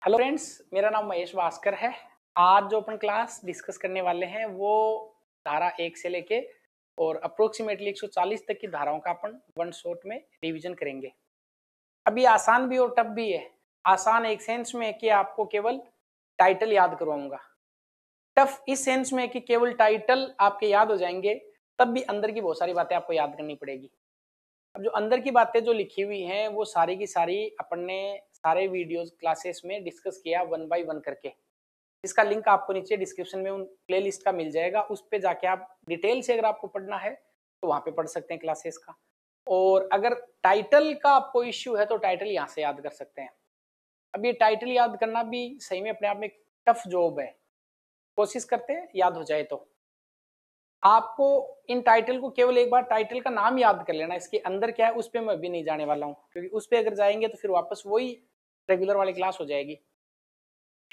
Hello friends, मेरा नाम महेश भास्कर है। आज जो अपन क्लास डिस्कस करने वाले हैं वो धारा 1 से लेके और अप्रोक्सीमेटली 140 तक की धाराओं का अपन वन शॉट में रिवीजन करेंगे। अब ये आसान भी और टफ भी है। आसान एक सेंस में है कि आपको केवल टाइटल याद करवाऊंगा। टफ इस सेंस में है कि केवल टाइटल आपके याद हो जाएंगे, तब भी अंदर की बहुत सारी बातें आपको याद करनी पड़ेगी। अब जो अंदर की बातें जो लिखी हुई हैं वो सारी की सारी अपन ने सारे वीडियोस क्लासेस में डिस्कस किया वन बाय वन करके। इसका लिंक आपको नीचे डिस्क्रिप्शन में उन प्लेलिस्ट का मिल जाएगा, उस पे जाके आप डिटेल से अगर आपको पढ़ना है तो वहां पे पढ़ सकते हैं क्लासेस का। और अगर टाइटल का आपको इश्यू है तो टाइटल यहाँ से याद कर सकते हैं। अब ये टाइटल याद करना भी सही में अपने आप में टफ जॉब है। कोशिश करते हैं याद हो जाए। तो आपको इन टाइटल को केवल एक बार टाइटल का नाम याद कर लेना, इसके अंदर क्या है उस पर मैं अभी नहीं जाने वाला हूँ, क्योंकि उस पर अगर जाएंगे तो फिर वापस वही रेगुलर वाली क्लास हो जाएगी।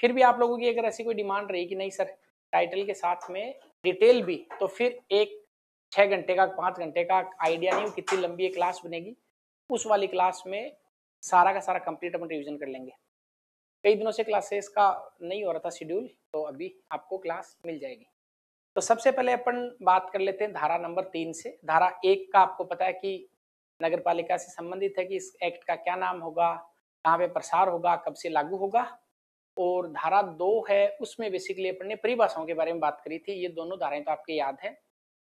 फिर भी आप लोगों की अगर ऐसी कोई डिमांड रही कि नहीं सर टाइटल के साथ में डिटेल भी, तो फिर एक 6 घंटे का 5 घंटे का आइडिया नहीं कितनी लंबी एक क्लास बनेगी, उस वाली क्लास में सारा का सारा कंप्लीट अपन रिविजन कर लेंगे। कई दिनों से क्लासेस का नहीं हो रहा था शेड्यूल, तो अभी आपको क्लास मिल जाएगी। तो सबसे पहले अपन बात कर लेते हैं धारा नंबर 3 से। धारा 1 का आपको पता है कि नगर पालिका से संबंधित है कि इस एक्ट का क्या नाम होगा, कहाँ पे प्रसार होगा, कब से लागू होगा। और धारा 2 है उसमें बेसिकली अपन ने परिभाषाओं के बारे में बात करी थी। ये दोनों धाराएं तो आपके याद है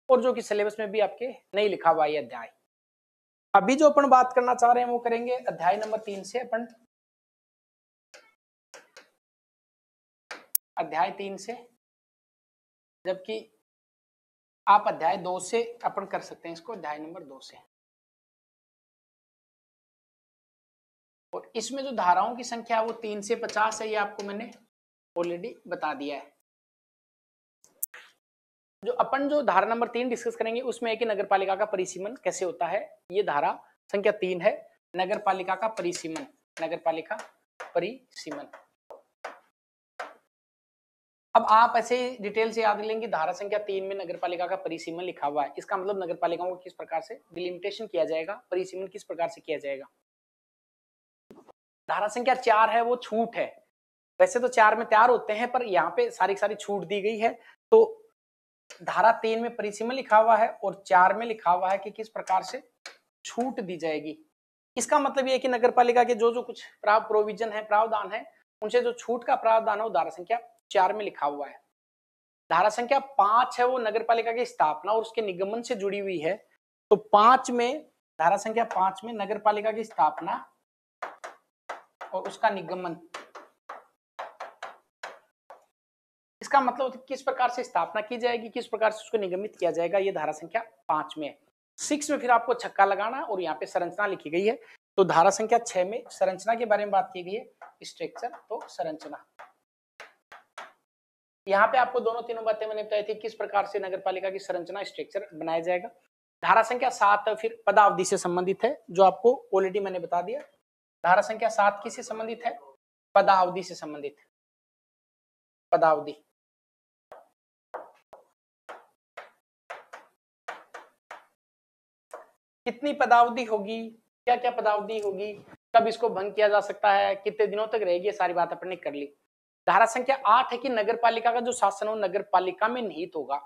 और जो कि सिलेबस में भी आपके नहीं लिखा हुआ ये अध्याय। अभी जो अपन बात करना चाह रहे हैं वो करेंगे अध्याय नंबर 3 से। अपन अध्याय 3 से, जबकि आप अध्याय 2 से अपन कर सकते हैं इसको, अध्याय नंबर 2 से। और इसमें जो धाराओं की संख्या है वो 3 से 50 है, ये आपको मैंने ऑलरेडी बता दिया है। जो अपन जो धारा नंबर 3 डिस्कस करेंगे उसमें है कि नगर पालिका का परिसीमन कैसे होता है। ये धारा संख्या 3 है, नगर पालिका का परिसीमन। नगर पालिका परिसीमन। अब आप ऐसे डिटेल से याद लेंगे, धारा संख्या 3 में नगर पालिका का परिसीमन लिखा हुआ है, इसका मतलब नगर पालिकाओं को किस प्रकार से डिलिमिटेशन किया जाएगा, परिसीमन किस प्रकार से किया जाएगा। धारा संख्या 4 है वो छूट है। वैसे तो 4 में तैयार होते हैं, पर यहाँ पे सारी सारी छूट दी गई है। तो धारा 3 में परिसीमन लिखा हुआ है और 4 में लिखा हुआ है कि किस प्रकार से छूट दी जाएगी। इसका मतलब ये है कि नगर पालिका के जो जो कुछ प्रोविजन है, प्रावधान है, उनसे जो छूट का प्रावधान है वो धारा संख्या 4 में लिखा हुआ है। धारा संख्या 5 है वो नगर पालिका की स्थापना और उसके निगमन से जुड़ी हुई है। तो 5 में, धारा संख्या 5 में नगर पालिका की स्थापना और उसका निगमन, इसका मतलब किस प्रकार से स्थापना की जाएगी, किस प्रकार से उसको निगमित किया जाएगा, ये धारा संख्या 5 में है। 6 में फिर आपको छक्का लगाना और यहाँ पे संरचना लिखी गई है। तो धारा संख्या 6 में संरचना के बारे में बात की गई है, स्ट्रक्चर, तो संरचना। यहाँ पे आपको दोनों तीनों बातें मैंने बताई थी किस प्रकार से नगर पालिका की संरचना स्ट्रक्चर बनाया जाएगा। धारा संख्या 7 फिर पदावधि से संबंधित है, जो आपको ऑलरेडी मैंने बता दिया। धारा संख्या 7 किससे संबंधित है, पदावधि से संबंधित। पदावधि, कितनी पदावधि होगी, क्या क्या पदावधि होगी, कब इसको भंग किया जा सकता है, कितने दिनों तक रहेगी, ये सारी बात अपन ने कर ली। धारा संख्या 8 है कि नगर पालिका का जो शासन हो नगर पालिका में निहित होगा।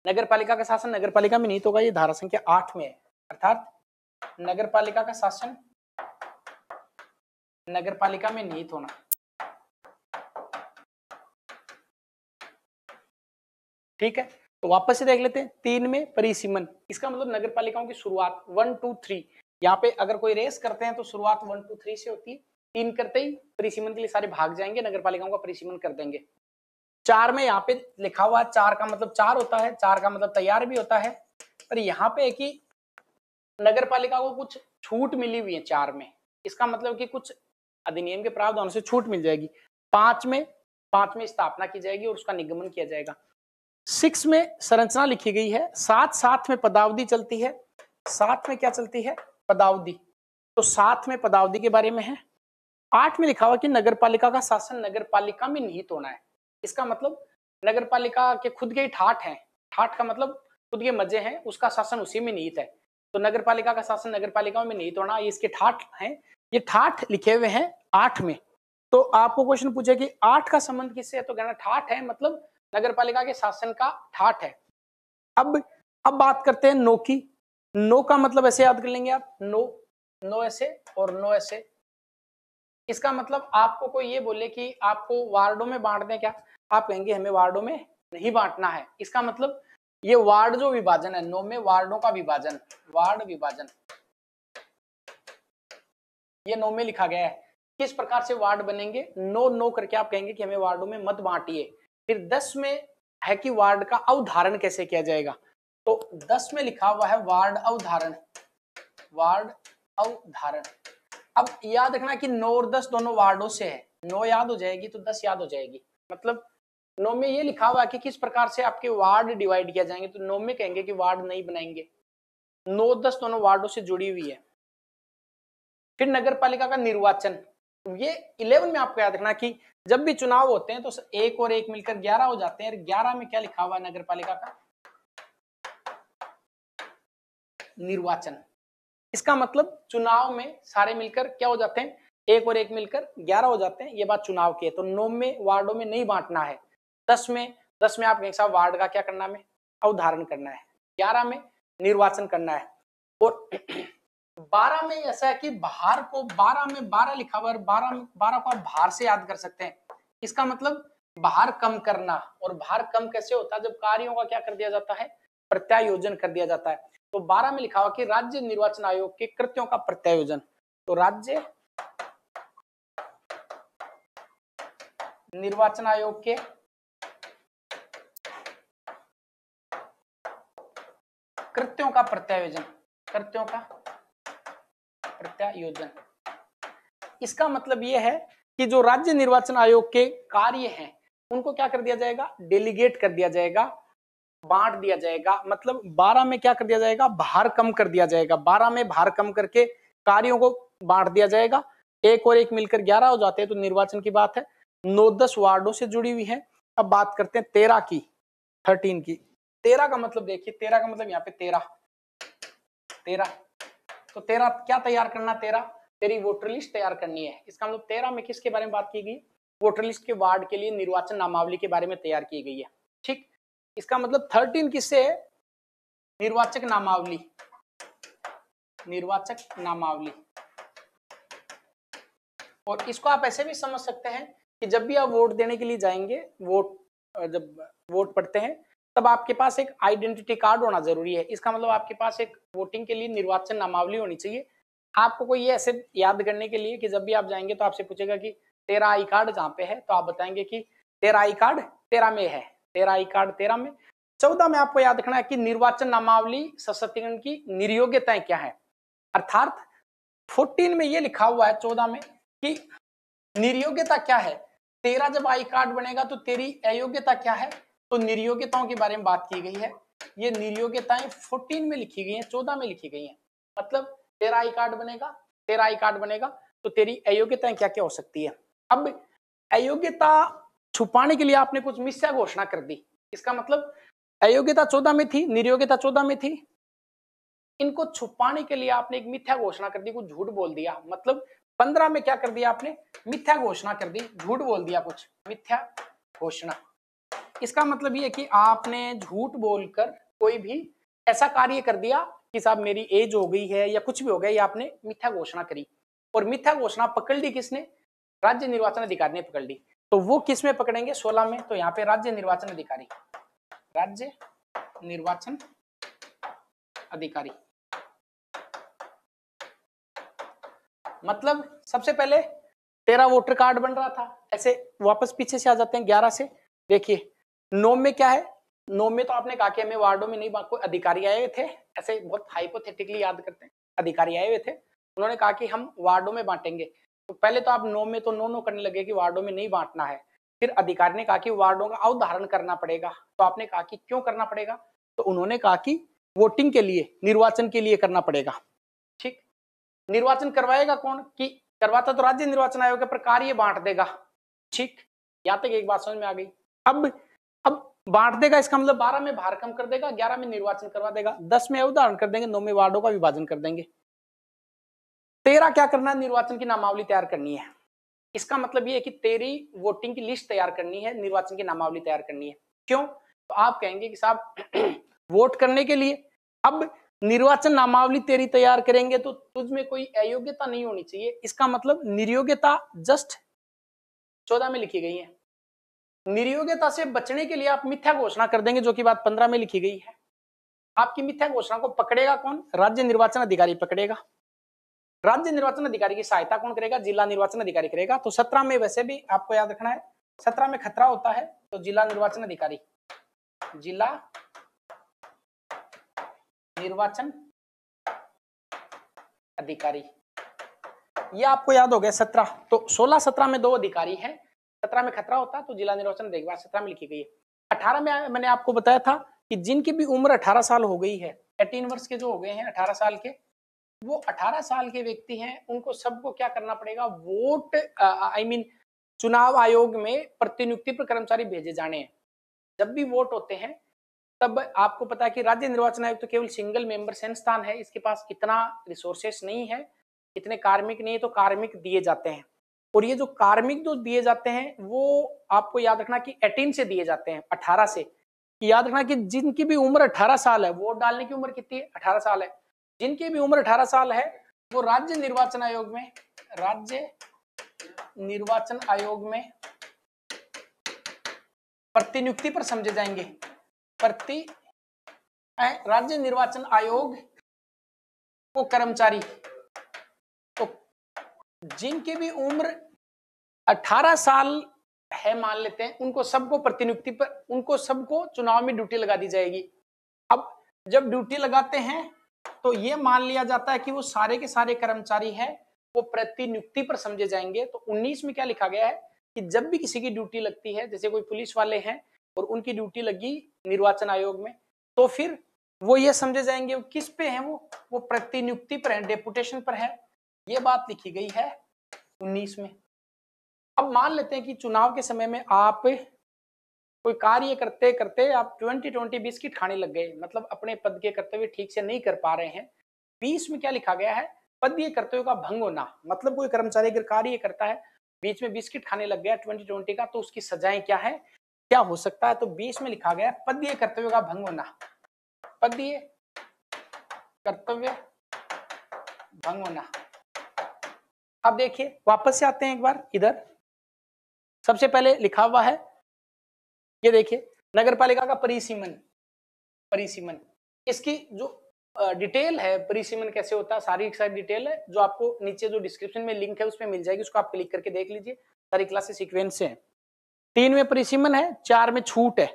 नगर पालिका का शासन नगर पालिका में निहित होगा, ये धारा संख्या 8 में है। अर्थात नगर पालिका का शासन नगर पालिका में निहित होना। ठीक है, तो वापस से देख लेते हैं। 3 में परिसीमन, इसका मतलब नगर पालिकाओं की शुरुआत 1 2 3, यहाँ पे अगर कोई रेस करते हैं तो शुरुआत 1 2 3 से होती है। 3 करते ही परिसीमन के लिए सारे भाग जाएंगे, नगर पालिकाओं का परिसीमन कर देंगे। 4 में यहाँ पे लिखा हुआ 4 का मतलब 4 होता है, 4 का मतलब तैयार भी होता है, पर यहाँ पे है कि नगर पालिका को कुछ छूट मिली हुई है 4 में, इसका मतलब कि कुछ अधिनियम के प्रावधान से छूट मिल जाएगी। 5 में स्थापना की जाएगी और उसका निगमन किया जाएगा। 6 में संरचना लिखी गई है। 7 में पदावधि चलती है। 7 में क्या चलती है, पदावधि। तो 7 में पदावधि के बारे में है। 8 में लिखा हुआ कि नगर पालिका का शासन नगर पालिका में निहित होना है। इसका मतलब नगर पालिका के खुद के ही ठाठ हैं, ठाठ का मतलब खुद के मजे हैं, उसका शासन उसी में निहित है। तो नगर पालिका का शासन नगर पालिका में निहित होना, ये इसके ठाठ हैं। ये ठाठ लिखे हुए हैं 8 में। तो आपको क्वेश्चन पूछे कि 8 का संबंध किससे है, तो कहना ठाठ है, मतलब नगर पालिका के शासन का ठाठ है। अब बात करते हैं नो की। नो का मतलब ऐसे याद कर लेंगे आप, नो, नो ऐसे और नो ऐसे। इसका मतलब आपको कोई ये बोले कि आपको वार्डों में बांट दें क्या, आप कहेंगे हमें वार्डों में नहीं बांटना है। इसका मतलब ये वार्ड जो विभाजन है, नो में वार्डों का विभाजन, वार्ड विभाजन, ये नो में लिखा गया है। किस प्रकार से वार्ड बनेंगे, नो नो करके आप कहेंगे कि हमें वार्डों में मत बांटिए। फिर 10 में है कि वार्ड का अवधारण कैसे किया जाएगा, तो 10 में लिखा हुआ है वार्ड अवधारण, वार्ड अवधारण। अब याद रखना कि 9 और 10 दोनों वार्डों से है, 9 याद हो जाएगी तो 10 याद हो जाएगी। मतलब 9 में ये लिखा हुआ है कि किस प्रकार से आपके वार्ड डिवाइड किया जाएंगे, तो 9 में कहेंगे कि वार्ड नहीं बनाएंगे। 9 10 दोनों वार्डों से जुड़ी हुई है। फिर नगर पालिका का निर्वाचन, ये 11 में आपको याद रखना कि जब भी चुनाव होते हैं तो 1 और 1 मिलकर 11 हो जाते हैं। 11 में क्या लिखा हुआ है नगर पालिका का, निर्वाचन। इसका मतलब चुनाव में सारे मिलकर क्या हो जाते हैं, 1 और 1 मिलकर 11 हो जाते हैं। ये बात चुनाव की है। तो 9 में वार्डों में नहीं बांटना है। 10 में आप एक साथ वार्ड का क्या करना है, अवधारण करना है। 11 में निर्वाचन करना है। और 12 में ऐसा है कि बाहर को, 12 में 12 लिखा हुआ है, 12 को आप बाहर से याद कर सकते हैं। इसका मतलब बाहर कम करना। और बाहर कम कैसे होता है, जब कार्यों का क्या कर दिया जाता है, प्रत्यायोजन कर दिया जाता है। तो 12 में लिखा हुआ कि राज्य निर्वाचन आयोग के कृत्यों का प्रत्यायोजन। तो राज्य निर्वाचन आयोग के कृत्यों का प्रत्यायोजन, कृत्यों का प्रत्यायोजन। इसका मतलब यह है कि जो राज्य निर्वाचन आयोग के कार्य हैं उनको क्या कर दिया जाएगा, डेलीगेट कर दिया जाएगा, बांट दिया जाएगा। मतलब 12 में क्या कर दिया जाएगा, भार कम कर दिया जाएगा। 12 में भार कम करके कार्यों को बांट दिया जाएगा। 1 और 1 मिलकर 11 हो जाते हैं। तो निर्वाचन की बात है। 9-10 वार्डों से जुड़ी हुई है। अब बात करते हैं 13 की, 13 की। 13 का मतलब देखिए, 13 का मतलब यहाँ पे 13, तो 13 क्या तैयार करना, 13 तेरी वोटर लिस्ट तैयार करनी है। इसका मतलब 13 में किसके बारे में बात की गई, वोटर लिस्ट के वार्ड के लिए निर्वाचन नामावली के बारे में तैयार की गई है। ठीक, इसका मतलब 13 किससे है, निर्वाचक नामावली, निर्वाचक नामावली। और इसको आप ऐसे भी समझ सकते हैं कि जब भी आप वोट देने के लिए जाएंगे, जब वोट पड़ते हैं तब आपके पास एक आइडेंटिटी कार्ड होना जरूरी है। इसका मतलब आपके पास एक वोटिंग के लिए निर्वाचन नामावली होनी चाहिए। आपको कोई ये ऐसे याद करने के लिए कि जब भी आप जाएंगे तो आपसे पूछेगा कि तेरा आई कार्ड कहाँ पे है, तो आप बताएंगे कि तेरा आई कार्ड 13 में है, तेरा आई कार्ड 13 में। 14 में आपको याद रखना है कि निर्वाचन नामावली सशक्तिकरण की निर्योग्यताएं क्या है। अर्थात 14 में ये लिखा हुआ है 14 में कि निर्योग्यता क्या है। तेरा जब आई कार्ड बनेगा तो तेरी अयोग्यता क्या है, तो निर्योग्यताओं के बारे में बात की गई है। ये निर्योग्यताएं 14 में लिखी गई हैं, 14 में लिखी गई हैं। मतलब तेरा आई कार्ड बनेगा, तेरा आई कार्ड बनेगा तो तेरी अयोग्यताएं क्या क्या हो सकती है। अब अयोग्यता छुपाने के लिए आपने कुछ मिथ्या घोषणा कर दी। इसका मतलब अयोग्यता 14 में थी, निर्योग्यता 14 में थी, इनको छुपाने के लिए आपने एक मिथ्या घोषणा कर दी, कुछ झूठ बोल दिया। मतलब 15 में क्या कर दिया आपने, मिथ्या घोषणा कर दी, झूठ बोल दिया, कुछ मिथ्या घोषणा। इसका मतलब ये कि आपने झूठ बोलकर कोई भी ऐसा कार्य कर दिया कि साहब मेरी एज हो गई है या कुछ भी हो गया, ये आपने मिथ्या घोषणा करी। और मिथ्या घोषणा पकड़ ली किसने, राज्य निर्वाचन अधिकारी ने पकड़ ली। तो वो किस में पकड़ेंगे, 16 में। तो यहाँ पे राज्य निर्वाचन अधिकारी, राज्य निर्वाचन अधिकारी। मतलब सबसे पहले तेरा वोटर कार्ड बन रहा था, ऐसे वापस पीछे से आ जाते हैं 11 से। देखिए 9 में क्या है, 9 में तो आपने कहा कि हमें वार्डों में नहीं, कोई अधिकारी आए हुए थे, ऐसे बहुत हाइपोथेटिकली याद करते हैं। अधिकारी आए हुए थे, उन्होंने कहा कि हम वार्डों में बांटेंगे। तो पहले तो आप 9 में तो नो करने लगे कि वार्डों में नहीं बांटना है। फिर अधिकारी ने कहा कि वार्डों का अवधारण करना पड़ेगा। तो आपने कहा कि क्यों करना पड़ेगा, तो उन्होंने कहा कि वोटिंग के लिए, निर्वाचन के लिए करना पड़ेगा। ठीक, निर्वाचन करवाएगा कौन, कि करवाता तो राज्य निर्वाचन आयोग है पर कार्य बांट देगा। ठीक, यहां तक एक बात समझ में आ गई। अब बांट देगा, इसका मतलब 12 में भार कम कर देगा, 11 में निर्वाचन करवा देगा, 10 में उदाहरण कर देंगे, 9 में वार्डों का विभाजन कर देंगे। 13 क्या करना है, निर्वाचन की नामावली तैयार करनी है। इसका मतलब ये है कि तेरी वोटिंग की लिस्ट तैयार करनी है, निर्वाचन की नामावली तैयार करनी है। क्यों? तो आप कहेंगे कि साहब वोट करने के लिए। अब निर्वाचन नामावली तेरी तैयार करेंगे तो तुझमें कोई अयोग्यता नहीं होनी चाहिए। इसका मतलब निर्योग्यता जस्ट 14 में लिखी गई है। निर्योग्यता से बचने के लिए आप मिथ्या घोषणा कर देंगे, जो कि बात 15 में लिखी गई है। आपकी मिथ्या घोषणा को पकड़ेगा कौन? राज्य निर्वाचन अधिकारी पकड़ेगा। राज्य निर्वाचन अधिकारी की सहायता कौन करेगा? जिला निर्वाचन अधिकारी करेगा। तो 17 में वैसे भी आपको याद रखना है, 17 में खतरा होता है, तो जिला निर्वाचन अधिकारी, जिला निर्वाचन अधिकारी, ये आपको याद हो गया 17। तो 16 17 में 2 अधिकारी हैं, 17 में खतरा होता है तो जिला निर्वाचन अधिकारी 17 में लिखी गई है। 18 में मैंने आपको बताया था कि जिनकी भी उम्र 18 साल हो गई है, 18 वर्ष के जो हो गए हैं 18 साल के, वो 18 साल के व्यक्ति हैं, उनको सबको क्या करना पड़ेगा? वोट आई मीन चुनाव आयोग में प्रतिनियुक्ति पर कर्मचारी भेजे जाने हैं। जब भी वोट होते हैं तब आपको पता है कि राज्य निर्वाचन आयोग तो केवल सिंगल मेंबर संस्थान है, इसके पास इतना रिसोर्सेस नहीं है, इतने कार्मिक नहीं है, तो कार्मिक दिए जाते हैं। और ये जो कार्मिक जो दिए जाते हैं वो आपको याद रखना कि 18 से दिए जाते हैं, 18 से। याद रखना कि जिनकी भी उम्र 18 साल है, वोट डालने की उम्र कितनी है? 18 साल है। जिनकी भी उम्र 18 साल है वो राज्य निर्वाचन आयोग में, राज्य निर्वाचन आयोग में प्रतिनियुक्ति पर समझे जाएंगे। राज्य निर्वाचन आयोग को कर्मचारी, तो जिनकी भी उम्र 18 साल है मान लेते हैं, उनको सबको प्रतिनियुक्ति पर, उनको सबको चुनाव में ड्यूटी लगा दी जाएगी। अब जब ड्यूटी लगाते हैं तो ये मान लिया जाता है कि वो सारे के सारे कर्मचारी हैं, वो प्रतिनियुक्ति पर समझे जाएंगे। तो 19 में क्या लिखा गया है कि जब भी किसी की ड्यूटी लगती है, जैसे कोई पुलिस वाले हैं और उनकी ड्यूटी लगी निर्वाचन आयोग में, तो फिर वो ये समझे जाएंगे वो किस पे हैं, वो प्रतिनियुक्ति पर है, डेपुटेशन पर है। ये बात लिखी गई है 19 में। अब मान लेते हैं कि चुनाव के समय में आप कोई कार्य करते करते आप 20-20 बिस्किट खाने लग गए, मतलब अपने पद के कर्तव्य ठीक से नहीं कर पा रहे हैं। 20 में क्या लिखा गया है? पदीय कर्तव्यों का भंग होना। मतलब कोई कर्मचारी अगर कार्य करता है, बीच में बिस्किट खाने लग गया 20-20 का, तो उसकी सजाएं क्या है, क्या हो सकता है? तो 20 में लिखा गया पदीय कर्तव्यों का भंग होना, पदीय कर्तव्य भंग होना। अब देखिए वापस से आते हैं एक बार इधर। सबसे पहले लिखा हुआ है, ये देखिए नगरपालिका का परिसीमन, परिसीमन, इसकी जो डिटेल है, परिसीमन कैसे होता है, सारी सारी डिटेल है जो आपको नीचे जो डिस्क्रिप्शन में लिंक है उसमें मिल जाएगी, उसको आप क्लिक करके देख लीजिए। सारी क्लासेस सीक्वेंस से हैं। 3 में परिसीमन है, 4 में छूट है,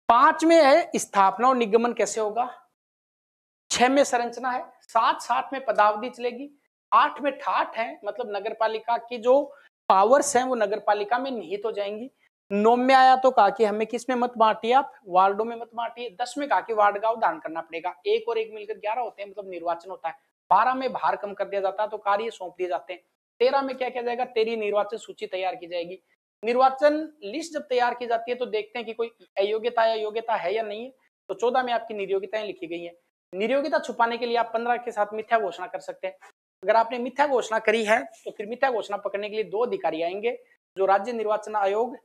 5 में है स्थापना और निगमन कैसे होगा, 6 में संरचना है, 7 में पदावधि चलेगी, 8 में ठाठ है, मतलब नगरपालिका की जो पावर्स हैं वो नगरपालिका में निहित हो जाएंगी। 9 में आया तो कहा कि हमें किस में मत बांटिए, आप वार्डों में मत बांटिए। 10 में कहा कि वार्ड का उदाहरण करना पड़ेगा, एक और एक मिलकर 11 होते हैं, मतलब निर्वाचन होता है। 12 में भार कम कर दिया जाता है तो कार्य सौंप दिए जाते हैं। 13 में क्या किया जाएगा? तेरी निर्वाचन सूची तैयार की जाएगी। निर्वाचन लिस्ट जब तैयार की जाती है तो देखते हैं कि कोई अयोग्यता या योग्यता है या नहीं है। तो 14 में आपकी निर्योग्यताएं लिखी गई है। निर्योग्यता छुपाने के लिए आप 15 के साथ मिथ्या घोषणा कर सकते हैं। अगर आपने मिथ्या घोषणा करी है तो फिर मिथ्या घोषणा पकड़ने के लिए 2 अधिकारी आएंगे, जो राज्य निर्वाचन आयोग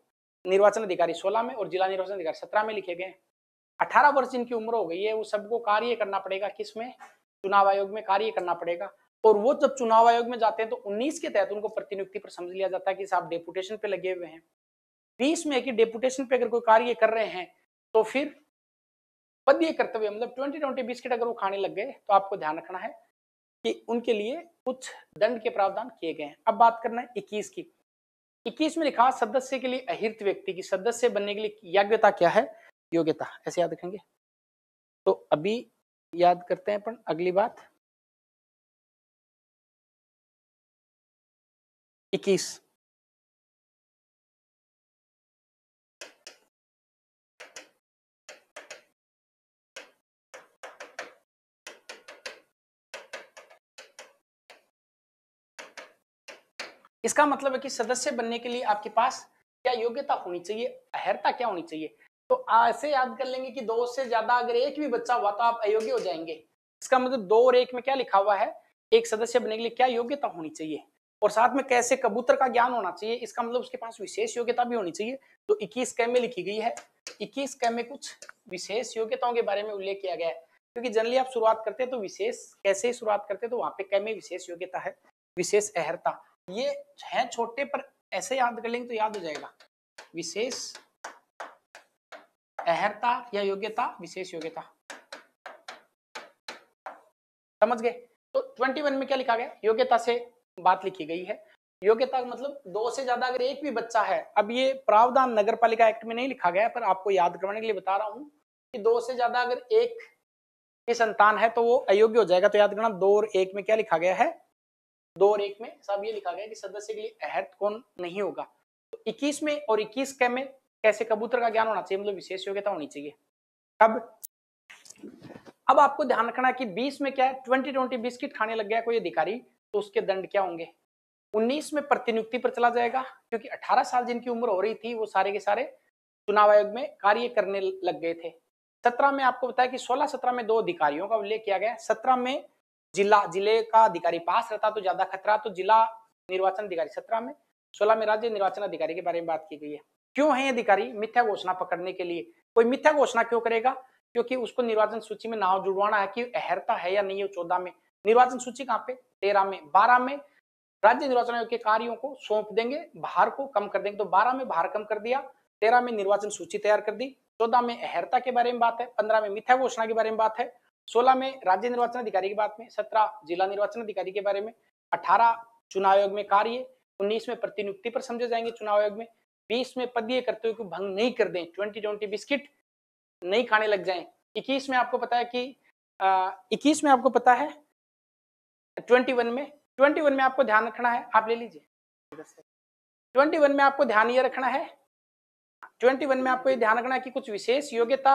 निर्वाचन अधिकारी 16 में और जिला निर्वाचन अधिकारी 17 में लिखे गए। 18 वर्ष जिनकी उम्र हो गई है वो सबको कार्य करना पड़ेगा, किसमें? चुनाव आयोग में कार्य करना पड़ेगा। और वो जब चुनाव आयोग में जाते हैं तो 19 के तहत उनको प्रतिनियुक्ति पर समझ लिया जाता है कि साहब डेपुटेशन पे लगे हुए हैं। 20 में कि डेपुटेशन पे अगर कोई कार्य कर रहे हैं तो फिर पदीय कर्तव्य, मतलब 20-20 बिस्किट अगर वो खाने लग गए तो आपको ध्यान रखना है कि उनके लिए कुछ दंड के प्रावधान किए गए हैं। अब बात करना है 21 की। 21 में लिखा सदस्य के लिए अहिर्त व्यक्ति की सदस्य बनने के लिए योग्यता क्या है? योग्यता, ऐसे याद रखेंगे। तो अभी याद करते हैं अपन अगली बात 21। इसका मतलब है कि सदस्य बनने के लिए आपके पास क्या योग्यता होनी चाहिए, अहर्ता क्या होनी चाहिए। तो ऐसे याद कर लेंगे कि 2 से ज्यादा अगर एक भी बच्चा हुआ तो आप अयोग्य हो जाएंगे। इसका मतलब 2 और 1 में क्या लिखा हुआ है, एक सदस्य बनने के लिए क्या योग्यता होनी चाहिए। और साथ में कैसे कबूतर का ज्ञान होना चाहिए, इसका मतलब उसके पास विशेष योग्यता भी होनी चाहिए। तो 21 क में लिखी गई है, 21 क में कुछ विशेष योग्यताओं के बारे में उल्लेख किया गया है, क्योंकि जनरली आप शुरुआत करते हैं तो विशेष कैसे शुरुआत करते हैं, तो वहां पे क में विशेष योग्यता है, विशेष अहर्ता। ये है छोटे पर ऐसे याद कर लेंगे तो याद हो जाएगा, विशेष अहर्ता या योग्यता, विशेष योग्यता, समझ गए। तो 21 में क्या लिखा गया, योग्यता से बात लिखी गई है। योग्यता का मतलब 2 से ज्यादा अगर एक भी बच्चा है, अब ये प्रावधान नगर पालिका एक्ट में नहीं लिखा गया है, पर आपको याद करवाने के लिए बता रहा हूं कि 2 से ज्यादा अगर एक की संतान है तो वो अयोग्य हो जाएगा। तो याद करना 2 और 1 में क्या लिखा गया है, 2 और 1 में सब ये लिखा गया कि सदस्य के लिए अहर्त कौन नहीं होगा। तो 21 में और 21 क में कैसे कबूतर का ज्ञान होना चाहिए, मतलब विशेष योग्यता होनी चाहिए। अब आपको ध्यान रखना है कि 20 में क्या है, 20 बिस्किट खाने लग गया कोई अधिकारी, तो उसके दंड क्या होंगे। 19 में प्रतिनियुक्ति पर चला जाएगा, क्योंकि 18 साल जिनकी उम्र हो रही थी वो सारे के सारे चुनाव आयोग में कार्य करने लग गए थे। 17 में आपको बताया कि 16-17 में 2 अधिकारियों का उल्लेख किया गया। 17 में जिले का अधिकारी पास रहता तो ज्यादा खतरा, तो जिला निर्वाचन अधिकारी 17 में, 16 में राज्य निर्वाचन अधिकारी के बारे में बात की गई है। क्यों है अधिकारी, मिथ्या घोषणा पकड़ने के लिए। कोई मिथ्या घोषणा क्यों करेगा, क्योंकि उसको निर्वाचन सूची में नाम जुड़वाना है कि अहर्ता है या नहीं है। 14 में निर्वाचन सूची कहाँ पे, 13 में, 12 में राज्य निर्वाचन आयोग के कार्यों को सौंप देंगे, भार को कम कर देंगे। तो 12 में भार कम कर दिया, 13 में निर्वाचन सूची तैयार कर दी, 14 में अहर्ता के बारे में बात है, 15 में मिथ्या घोषणा के बारे में बात है, 16 में राज्य निर्वाचन अधिकारी की बात में, 17 जिला निर्वाचन अधिकारी के बारे में, 18 चुनाव आयोग में कार्य, 19 में प्रतिनियुक्ति पर समझे जाएंगे चुनाव आयोग में, 20 में पदीय कर्तव्य को भंग नहीं कर दें, 20 बिस्किट नहीं खाने लग जाएं। 21 में आपको पता है कि 21 में आपको पता है 21 में आपको ध्यान रखना है, आप ले लीजिए 21 में आपको ध्यान ये रखना है, 21 में आपको ये ध्यान रखना है कि कुछ विशेष योग्यता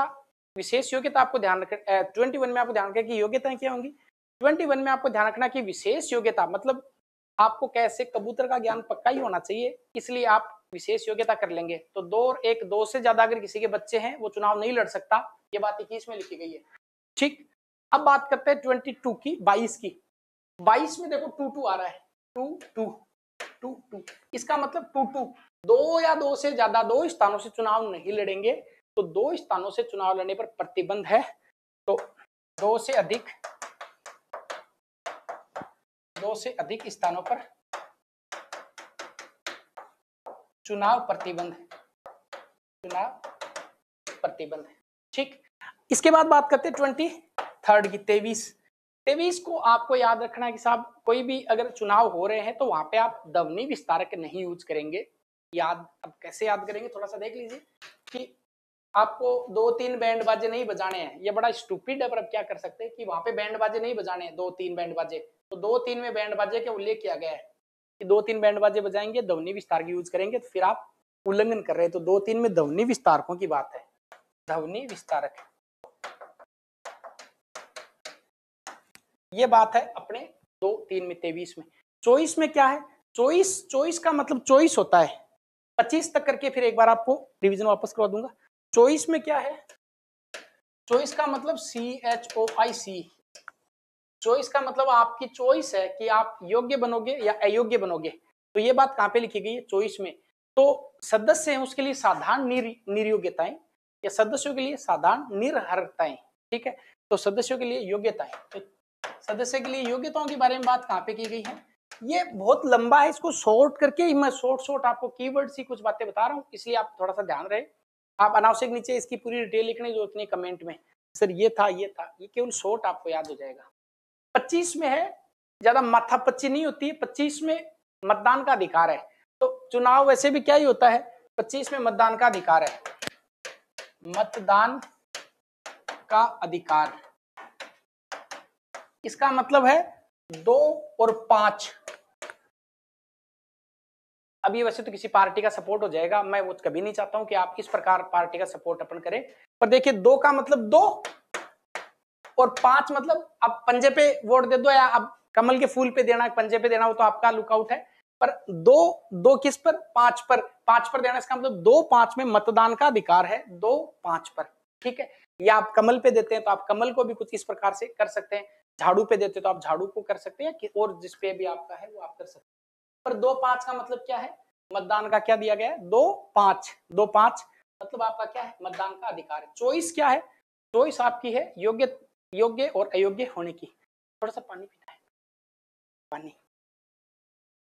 आपको ध्यान रख 21 में आपको ध्यान रखना कि योग्यताएं क्या होंगी। 21 में आपको ध्यान रखना कि विशेष योग्यता मतलब आपको कैसे कबूतर का ज्ञान पक्का ही होना चाहिए, इसलिए आप विशेष योग्यता कर लेंगे। तो 2 और 1, 2 से ज्यादा अगर किसी के बच्चे हैं वो चुनाव नहीं लड़ सकता, ये बात 21 में लिखी गई है। ठीक, अब बात करते हैं 22 की, 22 की। 22 में देखो 2 आ रहा है, 2 इसका मतलब 2 या 2 से ज्यादा 2 स्थानों से चुनाव नहीं लड़ेंगे। तो 2 स्थानों से चुनाव लड़ने पर प्रतिबंध है। तो 2 से अधिक स्थानों पर चुनाव प्रतिबंध, ठीक। इसके बाद बात करते हैं 23 की, 23 को आपको याद रखना है कि साहब कोई भी अगर चुनाव हो रहे हैं तो वहां पे आप ध्वनि विस्तारक नहीं यूज करेंगे। अब कैसे याद करेंगे, थोड़ा सा देख लीजिए कि आपको 2-3 बैंड बाजे नहीं बजाने हैं, ये बड़ा स्टूपिड है, पर अब क्या कर सकते हैं कि वहां पे बैंड बाजे नहीं बजाने हैं, 2-3 बैंड बाजे। तो 2-3 में बैंड बाजे का उल्लेख किया गया है कि 2-3 बैंड बाजे बजाएंगे, ध्वनि विस्तार की यूज करेंगे, तो फिर आप उल्लंघन कर रहे हैं। तो 2-3 में ध्वनि विस्तारकों की बात है, ध्वनि विस्तारक, ये बात है अपने 2-3 में। 23 में, 24 में क्या है, चॉइस का मतलब चॉइस होता है 25 तक करके, फिर एक बार आपको रिवीजन वापस करवा दूंगा। चॉइस में क्या है, चॉइस का मतलब CHOIC, चॉइस का मतलब आपकी चॉइस है कि आप योग्य बनोगे या अयोग्य बनोगे। तो ये बात कहां पे लिखी गई है, चॉइस में। तो सदस्य हैं उसके लिए साधारण निर्योग्यताएं या सदस्यों के लिए साधारण निर्हरताएं, ठीक है। तो सदस्यों के लिए योग्यताएं, तो सदस्य के लिए योग्यताओं के बारे में बात कहां पे की गई है। ये बहुत लंबा है, इसको शॉर्ट करके मैं शॉर्ट आपको कीवर्ड सी कुछ बातें बता रहा हूं, इसलिए आप थोड़ा सा ध्यान रहे। आप अनावश्यक नीचे इसकी पूरी डिटेल लिखने की जरूरत नहीं कमेंट में, सर ये था, ये केवल शॉर्ट आपको याद हो जाएगा। 25 में है, ज्यादा माथापच्ची नहीं होती है। 25 में मतदान का अधिकार है, तो चुनाव वैसे भी क्या ही होता है, 25 में मतदान का अधिकार है, मतदान का अधिकार, इसका मतलब है 2 और 5। अभी वैसे तो किसी पार्टी का सपोर्ट हो जाएगा, मैं वो कभी नहीं चाहता हूं कि आप इस प्रकार पार्टी का सपोर्ट अपन करें, पर देखिए 2 का मतलब 2 और 5 मतलब अब पंजे पे वोट दे दो या अब कमल के फूल पे देना, पंजे पे देना हो तो आपका लुकआउट है। पर 2 किस पर, 5 पर देना, इसका मतलब 2-5 में मतदान का अधिकार है, 2-5 पर, ठीक है। या आप कमल पे देते हैं तो आप कमल को भी कुछ इस प्रकार से कर सकते हैं, झाड़ू पे देते तो आप झाड़ू को कर सकते हैं, और जिस पे भी आपका है वो आप कर सकते हैं। पर 2-5 का मतलब क्या है, मतदान का क्या दिया गया है, 2-5, 2-5 मतलब आपका क्या है, मतदान का अधिकार है। चॉइस क्या है, चॉइस आपकी है योग्य और अयोग्य होने की। थोड़ा सा पानी पीना है, पानी।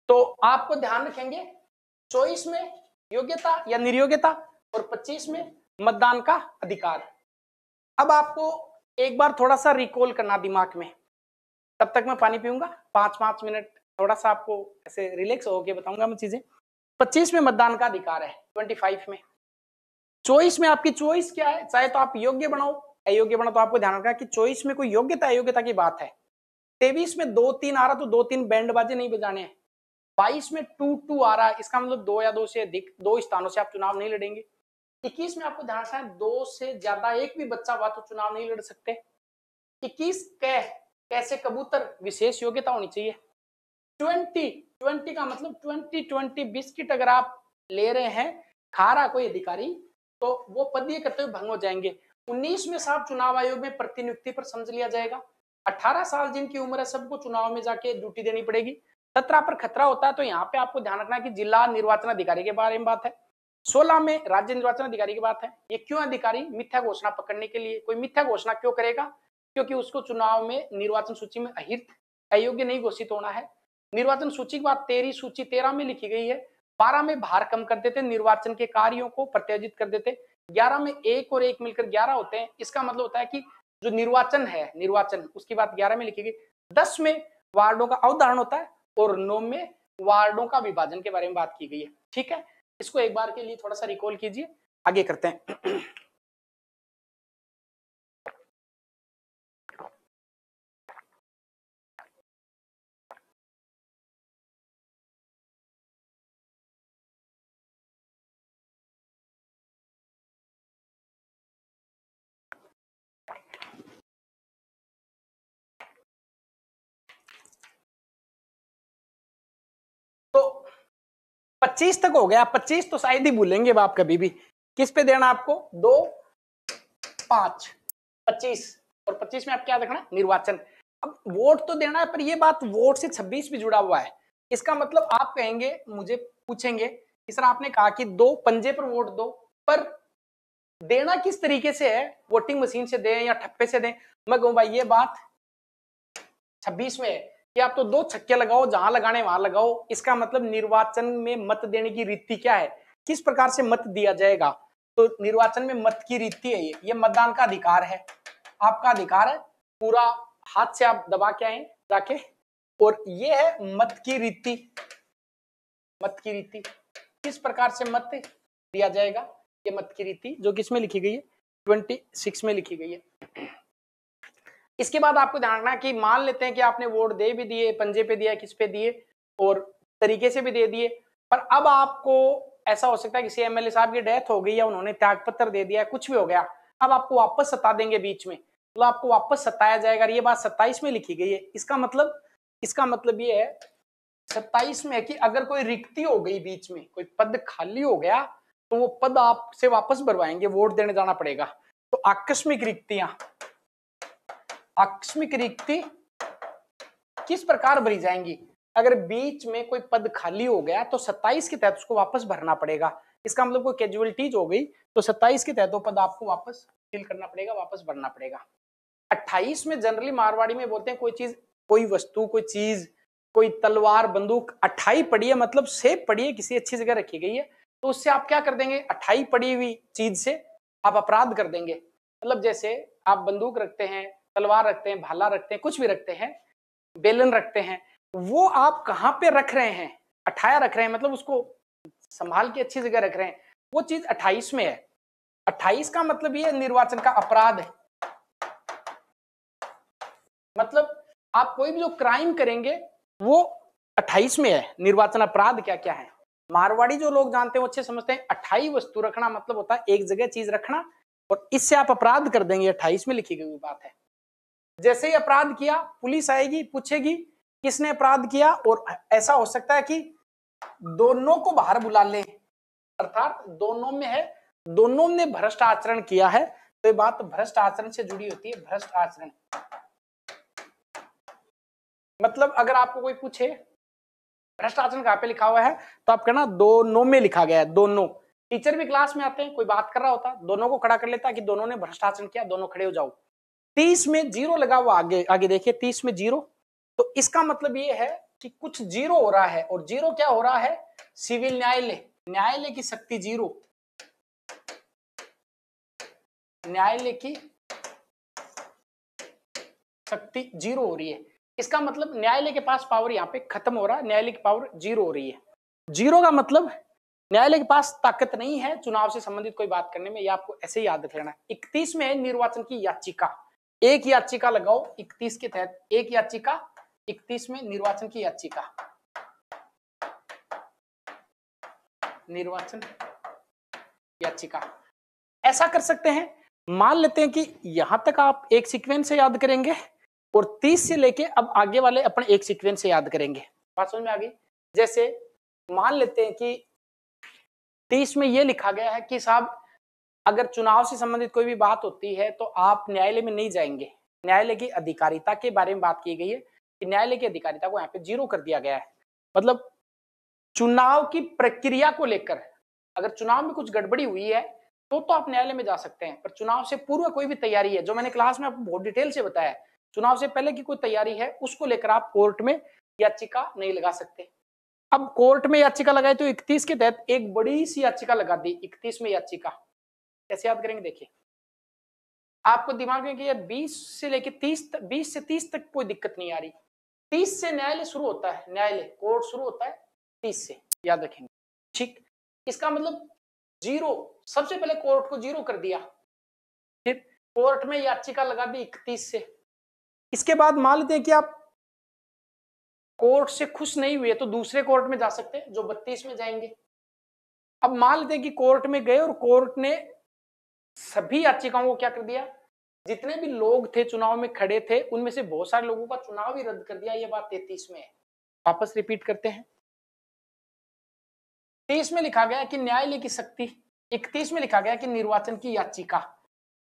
तो आपको ध्यान रखेंगे, चॉइस में योग्यता या निर्योग्यता और 25 में मतदान का अधिकार। अब आपको एक बार थोड़ा सा रिकॉल करना दिमाग में, तब तक मैं पानी पीऊंगा 5-5 मिनट, थोड़ा सा आपको ऐसे रिलैक्स होके बताऊंगा मैं चीजें। 25 में मतदान का अधिकार है, 25 में चॉइस में आपकी चॉइस क्या है, चाहे तो आप योग्य बनाओ अयोग्य बनाओ, तो आपको ध्यान रखना कि चॉइस में कोई योग्यता अयोग्यता की बात है। 23 में 2-3 आ रहा तो 2-3 बैंड बाजे नहीं बजाने हैं। 22 में 2-2 आ रहा है, इसका मतलब 2 या 2 से अधिक 2 स्थानों से आप चुनाव नहीं लड़ेंगे। 21 में आपको ध्यान रखना है 2 से ज्यादा एक भी बच्चा हुआ तो चुनाव नहीं लड़ सकते। 21 कैसे कबूतर विशेष योग्यता होनी चाहिए। 20 का मतलब 20 बिस्किट अगर आप ले रहे हैं, खा रहा कोई अधिकारी, तो वो पदीय कर्तव्य भंग हो जाएंगे। 19 में साहब चुनाव आयोग में प्रतिनियुक्ति पर समझ लिया जाएगा। 18 साल जिनकी उम्र है सबको चुनाव में जाके ड्यूटी देनी पड़ेगी। 17 पर खतरा होता है, तो यहाँ पे आपको ध्यान रखना है कि जिला निर्वाचन अधिकारी के बारे में बात है। 16 में राज्य निर्वाचन अधिकारी की बात है। ये क्यों अधिकारी, मिथ्या घोषणा पकड़ने के लिए। कोई मिथ्या घोषणा क्यों करेगा, क्योंकि उसको चुनाव में निर्वाचन सूची में अयोग्य नहीं घोषित होना है। निर्वाचन सूची की बात 13 सूची 13 में लिखी गई है। 12 में भार कम कर देते, निर्वाचन के कार्यों को प्रत्याजित कर देते। 11 में 1 और 1 मिलकर 11 होते हैं। इसका मतलब होता है कि जो निर्वाचन है, निर्वाचन उसकी बात 11 में लिखी गई। 10 में वार्डों का अवधारण होता है और 9 में वार्डों का विभाजन के बारे में बात की गई है। ठीक है, इसको एक बार के लिए थोड़ा सा रिकॉल कीजिए, आगे करते हैं। तो 25 तक हो गया, 25 तो शायद ही भूलेंगे आप कभी भी। किस पे देना आपको, 2, 5, 25 और 25 में आप क्या देखना, निर्वाचन। अब वोट तो देना है, पर ये बात वोट से 26 भी जुड़ा हुआ है। इसका मतलब आप कहेंगे, मुझे पूछेंगे कि सर आपने कहा कि 2 पंजे पर वोट दो, पर देना किस तरीके से है, वोटिंग मशीन से दें या ठप्पे से दें। मैं कहूं भाई ये बात 26 में है कि आप तो 2 छक्के लगाओ, जहां लगाने वहां लगाओ। इसका मतलब निर्वाचन में मत देने की रीति क्या है, किस प्रकार से मत दिया जाएगा। तो निर्वाचन में मत की रीति है, ये मतदान का अधिकार है, आपका अधिकार है। पूरा हाथ से आप दबा के आए जाके, और ये है मत की रीति। मत की रीति किस प्रकार से मत दिया जाएगा, ये मत की रीति जो किसमें लिखी गई है, 26 में लिखी गई है। इसके बाद आपको ध्यान रखना कि मान लेते हैं कि आपने वोट दे भी दिए, पंजे पे दिया, किस पे दिए, और तरीके से भी दे दिए, पर अब आपको ऐसा हो सकता है किसी एमएलए साहब की डेथ हो गई या उन्होंने त्यागपत्र दे दिया, कुछ भी हो गया, अब आपको वापस सता देंगे बीच में, तो आपको वापस सताया जाएगा। ये बात 27 में लिखी गई है। इसका मतलब ये है 27 में है कि अगर कोई रिक्ति हो गई बीच में, कोई पद खाली हो गया, तो वो पद आपसे वापस भरवाएंगे, वोट देने जाना पड़ेगा। तो आकस्मिक रिक्ति किस प्रकार भरी जाएंगी, अगर बीच में कोई पद खाली हो गया तो 27 के तहत उसको वापस भरना पड़ेगा। इसका मतलब कोई कैजुअलिटीज हो गई तो 27 के तहत वो पद आपको वापस फिल करना पड़ेगा, वापस भरना पड़ेगा। 28 में जनरली मारवाड़ी में बोलते हैं कोई चीज, कोई वस्तु, कोई चीज, कोई तलवार, बंदूक 28 पड़ी है, मतलब सेफ पड़ी है, किसी अच्छी जगह रखी गई है, तो उससे आप क्या कर देंगे, 28 पड़ी हुई चीज से आप अपराध कर देंगे। मतलब जैसे आप बंदूक रखते हैं, तलवार रखते हैं, भाला रखते हैं, कुछ भी रखते हैं, बेलन रखते हैं, वो आप कहाँ पे रख रहे हैं, 28 रख रहे हैं, मतलब उसको संभाल के अच्छी जगह रख रहे हैं, वो चीज 28 में है। 28 का मतलब ये निर्वाचन का अपराध है। मतलब आप कोई भी जो क्राइम करेंगे वो 28 में है। निर्वाचन अपराध क्या क्या है, मारवाड़ी जो लोग जानते हैं वो अच्छे समझते हैं। 28 वस्तु रखना मतलब होता है एक जगह चीज रखना, और इससे आप अपराध कर देंगे, 28 में लिखी गई बात है। जैसे ही अपराध किया, पुलिस आएगी, पूछेगी किसने अपराध किया, और ऐसा हो सकता है कि दोनों को बाहर बुला ले, अर्थात दोनों में है, दोनों ने भ्रष्ट आचरण किया है, तो ये बात भ्रष्ट आचरण से जुड़ी होती है। भ्रष्ट आचरण मतलब अगर आपको कोई पूछे भ्रष्ट आचरण कहाँ पे लिखा हुआ है, तो आप कहना दोनों में लिखा गया है, दोनों। टीचर भी क्लास में आते हैं, कोई बात कर रहा होता, दोनों को खड़ा कर लेता कि दोनों ने भ्रष्ट आचरण किया, दोनों खड़े हो जाओ। 30 में जीरो लगा हुआ, आगे आगे देखिए 30 में जीरो, तो इसका मतलब ये है कि कुछ जीरो हो रहा है, और जीरो क्या हो रहा है, सिविल न्यायालय, न्यायालय की शक्ति जीरो, न्यायालय की शक्ति जीरो हो रही है। इसका मतलब न्यायालय के पास पावर यहाँ पे खत्म हो रहा है, न्यायालय की पावर जीरो हो रही है। जीरो का मतलब न्यायालय के पास ताकत नहीं है चुनाव से संबंधित कोई बात करने में, ये आपको ऐसे ही याद रख लेना। 31 में है निर्वाचन की याचिका, एक याचिका लगाओ 31 के तहत, एक याचिका 31 में निर्वाचन की याचिका, निर्वाचन याचिका। ऐसा कर सकते हैं, मान लेते हैं कि यहां तक आप एक सीक्वेंस से याद करेंगे और 30 से लेके अब आगे वाले अपन एक सीक्वेंस से याद करेंगे। बात समझ में आ गई? जैसे मान लेते हैं कि 30 में यह लिखा गया है कि साहब अगर चुनाव से संबंधित कोई भी बात होती है तो आप न्यायालय में नहीं जाएंगे। न्यायालय की अधिकारिता के बारे में बात की गई है कि न्यायालय की अधिकारिता को यहाँ पे जीरो कर दिया गया है। मतलब चुनाव की प्रक्रिया को लेकर अगर चुनाव में कुछ गड़बड़ी हुई है तो आप न्यायालय में जा सकते हैं, पर चुनाव से पूर्व कोई भी तैयारी है, जो मैंने क्लास में आपको बहुत डिटेल से बताया, चुनाव से पहले की कोई तैयारी है उसको लेकर आप कोर्ट में याचिका नहीं लगा सकते। अब कोर्ट में याचिका लगाई तो 31 के तहत एक बड़ी सी याचिका लगा दी, 31 में याचिका। कैसे याद करेंगे? देखिए आपको दिमाग में कि यार 20 से लेके 30 तक, 20 से 30 तक कोई दिक्कत नहीं आ रही, 30 से न्यायालय शुरू होता है, न्यायालय कोर्ट शुरू होता है 30 से, याद रखेंगे। ठीक, इसका मतलब जीरो, सबसे पहले कोर्ट को जीरो कर दिया, फिर कोर्ट में याचिका लगा दी 31 से। इसके बाद मान लेते हैं कि आप कोर्ट से खुश नहीं हुए तो दूसरे कोर्ट में जा सकते हैं जो 32 में जाएंगे। अब मान लेते हैं कि कोर्ट में गए और कोर्ट ने सभी याचिकाओं को क्या कर दिया, जितने भी लोग थे चुनाव में खड़े थे उनमें से बहुत सारे लोगों का चुनाव ही रद्द कर दिया। ये बात 33 में है। वापस रिपीट करते हैं, 30 में लिखा गया कि न्यायालय की शक्ति, 31 में लिखा गया कि निर्वाचन की याचिका,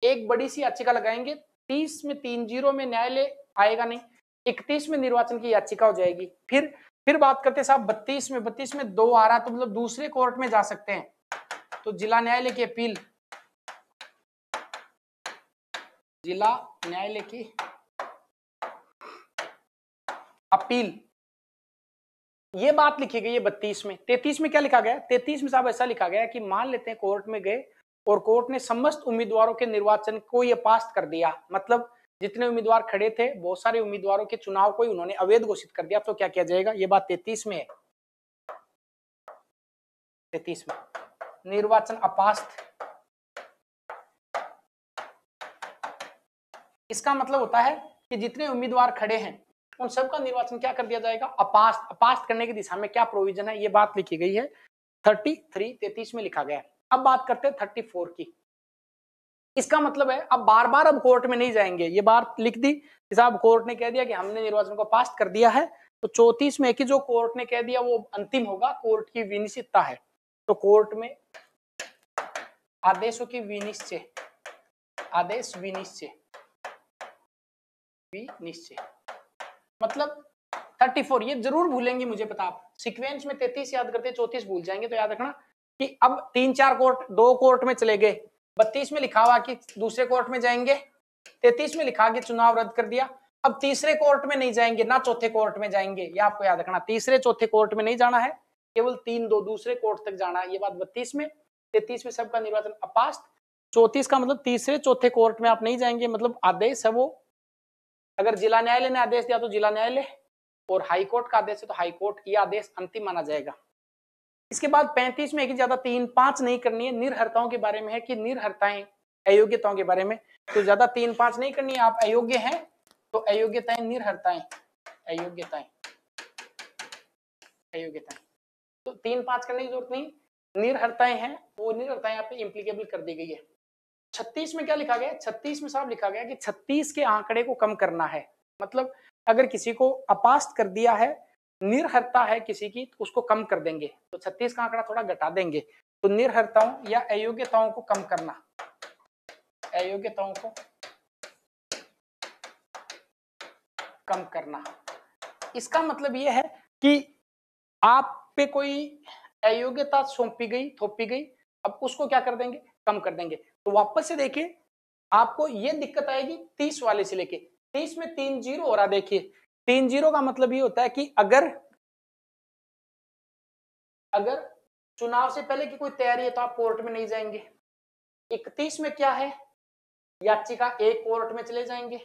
एक बड़ी सी याचिका लगाएंगे, 30 में 3-0 में न्यायालय आएगा नहीं, 31 में निर्वाचन की याचिका हो जाएगी। फिर बात करते साहब 32 में 2 आ रहा तो मतलब दूसरे कोर्ट में जा सकते हैं, तो जिला न्यायालय की अपील, जिला न्यायालय की अपील, ये बात लिखी गई है 32 में। 33 में क्या लिखा गया? 33 में साहब ऐसा लिखा गया कि मान लेते हैं कोर्ट में गए और कोर्ट ने समस्त उम्मीदवारों के निर्वाचन को ये पास कर दिया, मतलब जितने उम्मीदवार खड़े थे बहुत सारे उम्मीदवारों के चुनाव को उन्होंने अवैध घोषित कर दिया, तो क्या किया जाएगा? ये बात 33 में है। 33 में निर्वाचन अपास्त, इसका मतलब होता है कि जितने उम्मीदवार खड़े हैं उन सबका निर्वाचन क्या कर दिया जाएगा? अपास्त। अपास्त करने की दिशा में क्या प्रोविजन है, ये बात लिखी गई है 33 में लिखा गया है। अब बात करते हैं 34 की। इसका मतलब है अब बार बार अब कोर्ट में नहीं जाएंगे, ये बात लिख दी साहब कोर्ट ने कह दिया कि हमने निर्वाचन को पास कर दिया है, तो 34 में कि जो कोर्ट ने कह दिया वो अंतिम होगा, कोर्ट की विनिश्चितता है, तो कोर्ट में आदेशों की विनिश्चय, आदेश विनिश्चय, विनिश्चय मतलब 34। ये जरूर भूलेंगे, मुझे पता आप सीक्वेंस में 33 याद करते 34 भूल जाएंगे, तो याद रखना कि अब 3-4 कोर्ट, 2 कोर्ट में चले गए, 32 में लिखा हुआ कि दूसरे कोर्ट में जाएंगे, 33 में लिखा कि चुनाव रद्द कर दिया, अब तीसरे कोर्ट में नहीं जाएंगे ना चौथे कोर्ट में जाएंगे, ये आपको याद रखना, तीसरे चौथे कोर्ट में नहीं जाना है, केवल 3-2 दूसरे कोर्ट तक जाना है। ये बात 32 में। 33 में सबका निर्वाचन अपास्त। 34 का मतलब तीसरे चौथे कोर्ट में आप नहीं जाएंगे, मतलब आदेश है वो, अगर जिला न्यायालय ने आदेश दिया तो जिला न्यायालय, और हाई कोर्ट का आदेश है तो हाई कोर्ट, ये आदेश अंतिम माना जाएगा। इसके बाद 35 में एक ही ज्यादा 3-5 नहीं करनी है, निर्हर्ताओं के बारे में है कि निर्हर्ताएं अयोग्यताओं के बारे में, तो ज्यादा 3-5 नहीं करनी है। आप अयोग्य हैं तो अयोग्यताएं, निर्हर्ताएं, अयोग्यताएं, अयोग्यताएं, तो 3-5 करने की जरूरत नहीं, निर्हर्ताएं हैं वो निर्हर्ताएं यहाँ पे इम्प्लीकेबल कर दी गई है। 36 में क्या लिखा गया? 36 में साहब लिखा गया कि 36 के आंकड़े को कम करना है, मतलब अगर किसी को अपास्त कर दिया है, निर्हर्ता है किसी की, तो उसको कम कर देंगे, तो 36 का आंकड़ा थोड़ा घटा देंगे, तो निर्हर्ताओं या अयोग्यताओं को कम करना, अयोग्यताओं को कम करना। इसका मतलब यह है कि आप पे कोई अयोग्यता सौंपी गई, थोपी गई, अब उसको क्या कर देंगे, कम कर देंगे। तो वापस से देखिए, आपको ये दिक्कत आएगी 30 वाले से लेके 30 में 3 जीरो हो रहा। देखिए 3 जीरो का मतलब ये होता है कि अगर चुनाव से पहले की कोई तैयारी है तो आप कोर्ट में नहीं जाएंगे। 31 में क्या है, याचिका एक कोर्ट में चले जाएंगे।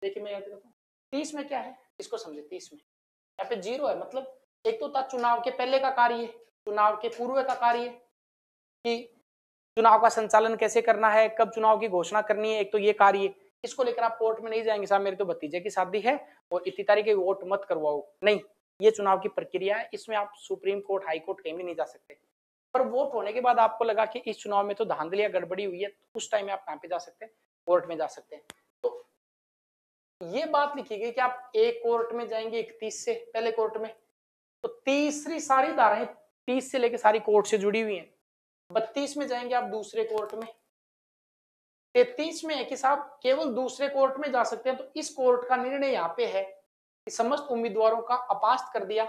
देखिए मैं याद करता हूँ 30 में क्या है, इसको समझे। 30 में यहाँ पे जीरो है, मतलब एक तो था चुनाव के पहले का कार्य, चुनाव के पूर्व का कार्य कि चुनाव का संचालन कैसे करना है, कब चुनाव की घोषणा करनी है, एक तो ये कार्य, इसको लेकर आप कोर्ट में नहीं जाएंगे साहब मेरे तो भतीजे की शादी है और इतनी तारीख के वोट मत करवाओ, नहीं। ये चुनाव की प्रक्रिया है, इसमें आप सुप्रीम कोर्ट, हाई कोर्ट कहीं भी नहीं जा सकते। पर वोट होने के बाद आपको लगा कि इस चुनाव में तो धांधली या गड़बड़ी हुई है, तो उस टाइम में आप कहां पे जा सकते हैं, कोर्ट में जा सकते हैं। तो ये बात लिखी गई कि आप एक कोर्ट में जाएंगे 31 से पहले कोर्ट में, तो तीसरी सारी धाराएं 30 से लेकर सारी कोर्ट से जुड़ी हुई हैं। 32 में जाएंगे आप दूसरे कोर्ट में। 33 में है कि साहब केवल दूसरे कोर्ट में जा सकते हैं, तो इस कोर्ट का निर्णय यहाँ पे है कि समस्त उम्मीदवारों का अपास्त कर दिया।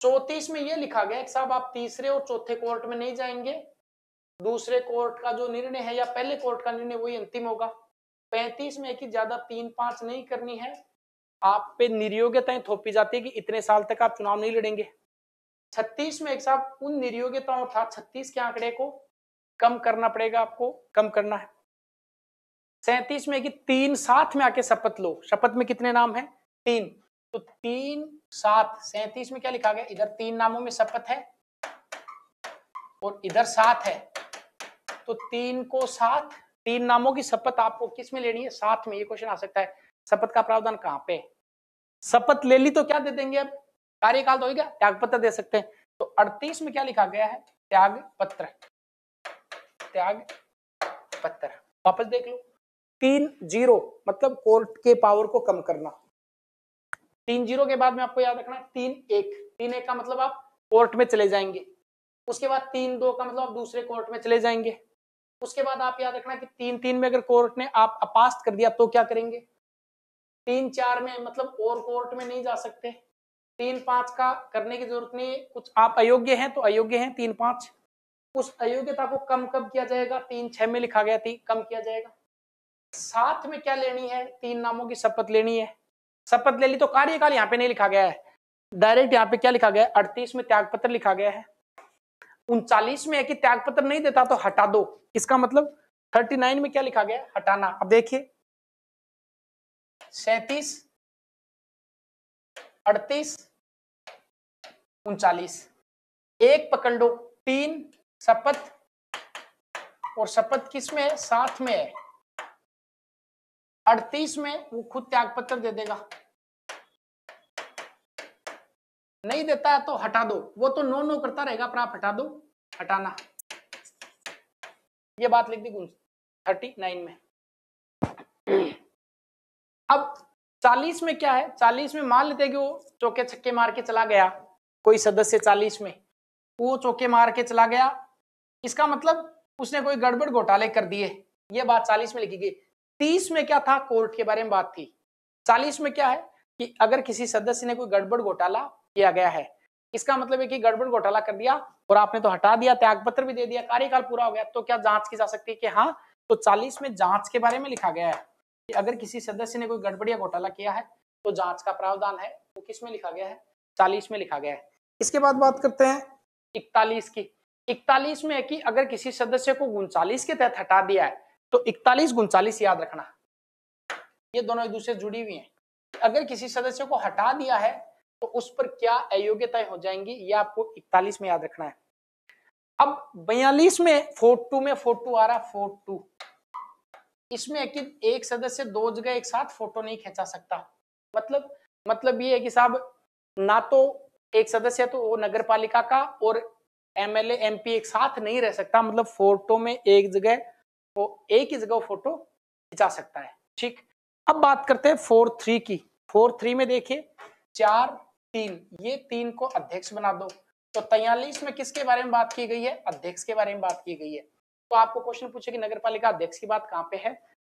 34 में यह लिखा गया कि साहब आप तीसरे और चौथे कोर्ट में नहीं जाएंगे, दूसरे कोर्ट का जो निर्णय है या पहले कोर्ट का निर्णय वही अंतिम होगा। 35 में है कि ज्यादा 3-5 नहीं करनी है, आप पे निर्योग्यताएं थोपी जाती है कि इतने साल तक आप चुनाव नहीं लड़ेंगे। 36 में एक साहब उन निर्योग्यताओं था 36 के आंकड़े को कम करना पड़ेगा, आपको कम करना है। 37 में कि 3 साथ में आके शपथ लो, शपथ में कितने नाम है, 3, तो 3 7, 37 में क्या लिखा गया, इधर 3 नामों में शपथ है और इधर 7 है, तो 3 को 7, 3 नामों की शपथ आपको किस में लेनी है, साथ में। ये क्वेश्चन आ सकता है, शपथ का प्रावधान कहां पे, शपथ ले ली तो क्या दे देंगे, अब कार्यकाल तो हो गया, त्याग पत्र दे सकते हैं। तो 38 में क्या लिखा गया है, त्याग पत्र, त्याग पत्र। वापस देख लो, 3 जीरो मतलब कोर्ट के पावर को कम करना। 3 जीरो के बाद में आपको याद रखना 3-1, 3-1 का मतलब आप कोर्ट में चले जाएंगे। उसके बाद 3-2 का मतलब आप दूसरे कोर्ट में चले जाएंगे। उसके बाद आप याद रखना कि 3-3 में अगर कोर्ट ने आप अपास्त कर दिया तो क्या करेंगे। 3-4 में मतलब और कोर्ट में नहीं जा सकते। 3-5 का करने की जरूरत नहीं, कुछ आप अयोग्य हैं तो अयोग्य हैं। 3-5 उस अयोग्यता को कम कब किया जाएगा, 3-6 में लिखा गया थी, कम किया जाएगा। साथ में क्या लेनी है, 3 नामों की शपथ लेनी है। शपथ ले ली तो कार्यकाल यहाँ पे नहीं लिखा गया है, डायरेक्ट यहाँ पे क्या लिखा गया है, 38 में त्याग पत्र लिखा गया है। 39 में है कि त्याग पत्र नहीं देता तो हटा दो, इसका मतलब 39 में क्या लिखा गया है, हटाना। अब देखिए 37, 38, 39 एक पकड़ लो, 3 शपथ, और शपथ किस में है, साथ में है। 38 में वो खुद त्याग पत्र दे देगा, नहीं देता है तो हटा दो, वो तो नो नो करता रहेगा पर आप हटा दो, हटाना। ये बात लिख दी 39 में। अब 40 में क्या है, 40 में मान लेते हैं कि वो चौके छक्के मार के चला गया, कोई सदस्य 40 में वो चौके मार के चला गया, इसका मतलब उसने कोई गड़बड़ घोटाले कर दिए, ये बात 40 में लिखी गई। 30 में क्या था, कोर्ट के बारे में बात थी। 40 में क्या है कि अगर किसी सदस्य ने कोई गड़बड़ घोटाला किया गया है, इसका मतलब है कि गड़बड़ घोटाला कर दिया और आपने तो हटा दिया, त्याग पत्र भी दे दिया, कार्यकाल पूरा हो गया, तो क्या जांच की जा सकती है कि हाँ। तो 40 में जांच के बारे में लिखा गया है कि अगर किसी सदस्य ने कोई गड़बड़ या घोटाला किया है तो जांच का प्रावधान है, वो किस में लिखा गया है, 40 में लिखा गया है। इसके बाद बात करते हैं 41 की। 41 में है कि अगर किसी सदस्य को 39 के तहत हटा दिया है तो 41-39 याद रखना, ये दोनों एक दूसरे से जुड़ी हुई हैं। अगर किसी सदस्य को हटा दिया है तो उस पर क्या अयोग्यताएं हो जाएंगी, ये आपको 41 में याद रखना है। अब 42 में 42 में 42 आ रहा, 42 इसमें है कि एक सदस्य 2 जगह एक साथ फोटो नहीं खींचा सकता। मतलब ये है कि साहब ना तो एक सदस्य है तो वो नगर पालिका का और एमएलए एमपी एक साथ नहीं रह सकता, मतलब फोटो में एक जगह वो एक ही जगह फोटो खिंचा सकता है, ठीक। अब बात करते हैं 4-3 की। 4-3 में देखिए 4-3, ये 3 को अध्यक्ष बना दो। तो 43 में किसके बारे में बात की गई है, अध्यक्ष के बारे में बात की गई है। तो आपको क्वेश्चन पूछे कि नगर पालिका अध्यक्ष की बात कहां पे है,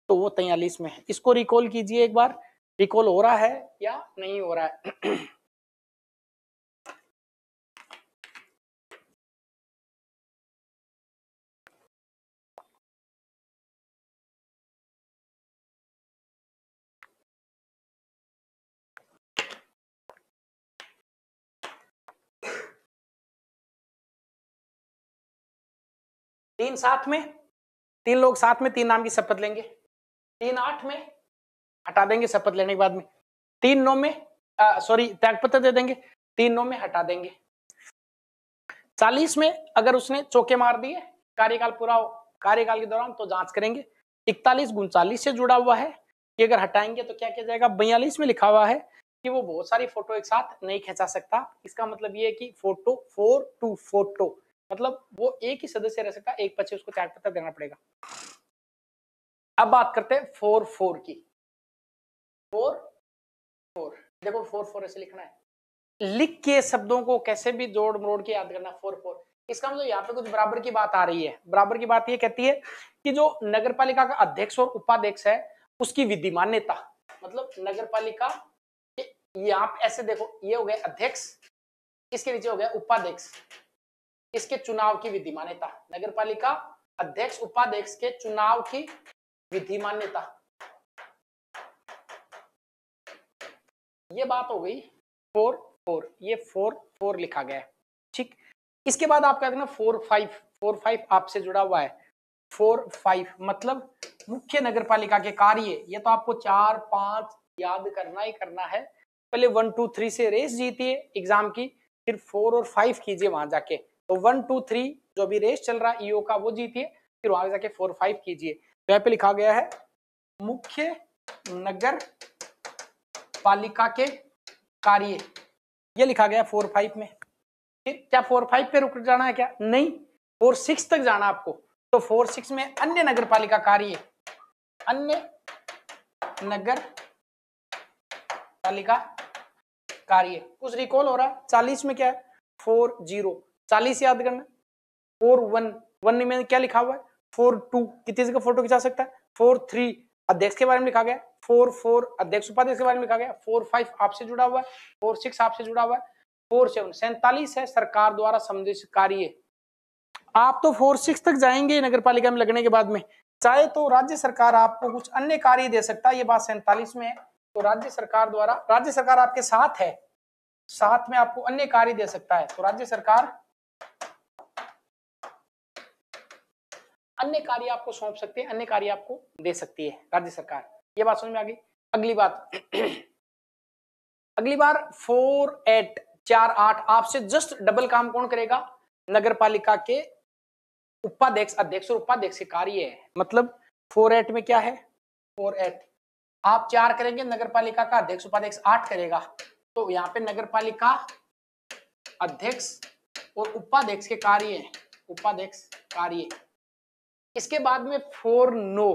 तो वो 43 में है। इसको रिकॉल कीजिए एक बार, रिकॉल हो रहा है या नहीं हो रहा है। 3 7 में, 3 लोग साथ में 3 नाम की शपथ लेंगे। 3 8 में हटा देंगे शपथ लेने के बाद में। 3 9 में सॉरी त्यागपत्र दे देंगे। 3 9 में हटा देंगे। 40 में अगर उसने चौके मार दिए कार्यकाल पूरा कार्यकाल के दौरान तो जांच करेंगे। 41 39 से जुड़ा हुआ है कि अगर हटाएंगे तो क्या किया जाएगा। 42 में लिखा हुआ है कि वो बहुत सारी फोटो एक साथ नहीं खिंचा सकता। इसका मतलब ये है कि फोटो 4 टू फोटो मतलब वो एक ही सदस्य रह सकता, एक पक्ष उसको त्यागपत्र देना पड़ेगा। अब बात करते हैं 4 4 की। 4 4 देखो 4 4 ऐसे लिखना है। लिख के शब्दों को कैसे भी जोड़ मरोड़ के याद करना 4 4। इसका मतलब यहाँ पे कुछ बराबर की बात आ रही है। बराबर की बात ये कहती है कि जो नगरपालिका का अध्यक्ष और उपाध्यक्ष है उसकी विधिमान्यता, मतलब नगरपालिका यहाँ पे ऐसे देखो, ये हो गया अध्यक्ष, इसके नीचे हो गया उपाध्यक्ष, इसके चुनाव की विधिमान्यता। नगरपालिका अध्यक्ष उपाध्यक्ष के चुनाव की विधिमान्यता, ये बात हो गई 4 4। ये 4 4 लिखा गया है, ठीक। इसके बाद आप कहते हैं 4 5 4 5 आपसे जुड़ा हुआ है। 4 5 मतलब मुख्य नगरपालिका के कार्य। ये तो आपको 4 5 याद करना ही करना है। पहले 1 2 3 से रेस जीतिए एग्जाम की, फिर 4 और 5 कीजिए वहां जाके। तो 1 2 3 जो भी रेस चल रहा है ईओ का वो जीतिए, फिर वहां जाके 4 5 कीजिए। तो यहाँ पे लिखा गया है मुख्य नगर पालिका के कार्य, ये लिखा गया 4 5 में। फिर क्या 4 5 पे रुक जाना है क्या? नहीं, 4 6 तक जाना आपको। तो 4 6 में अन्य नगर पालिका कार्य, अन्य नगर पालिका कार्य कुछ रिकॉल हो रहा है। 40 में क्या है 4 0, 40 याद करना। 4 1 1 में क्या लिखा हुआ है 4 2, कितनी जगह फोटो खिंचा सकता है। 4 3 अध्यक्ष के बारे में लिखा गया। 4 4 अध्यक्ष उपाध्यक्ष के बारे में लिखा गया। 4 5 आपसे जुड़ा हुआ है। 4 6 आपसे जुड़ा हुआ है। 4 7 47 है सरकार द्वारा संबंधित कार्य। आप तो 4 6 तक जाएंगे नगर पालिका में लगने के बाद में, चाहे तो राज्य सरकार आपको कुछ अन्य कार्य दे सकता है। ये बात 47 में है। तो राज्य सरकार द्वारा, राज्य सरकार आपके साथ है, साथ में आपको अन्य कार्य दे सकता है। तो राज्य सरकार अन्य कार्य आपको सौंप सकते हैं, अन्य कार्य आपको दे सकती है राज्य सरकार। ये बात समझ में आ गई। अगली बात अगली बार 4 8 4 8 आपसे जस्ट डबल काम कौन करेगा? नगर पालिका के उपाध्यक्ष अध्यक्ष और उपाध्यक्ष के कार्य है। मतलब 4 8 में क्या है 4 8 आप 4 करेंगे, नगर पालिका का अध्यक्ष उपाध्यक्ष 8 करेगा। तो यहाँ पे नगर पालिका अध्यक्ष और उपाध्यक्ष के कार्य है, उपाध्यक्ष कार्य। इसके बाद में 4 9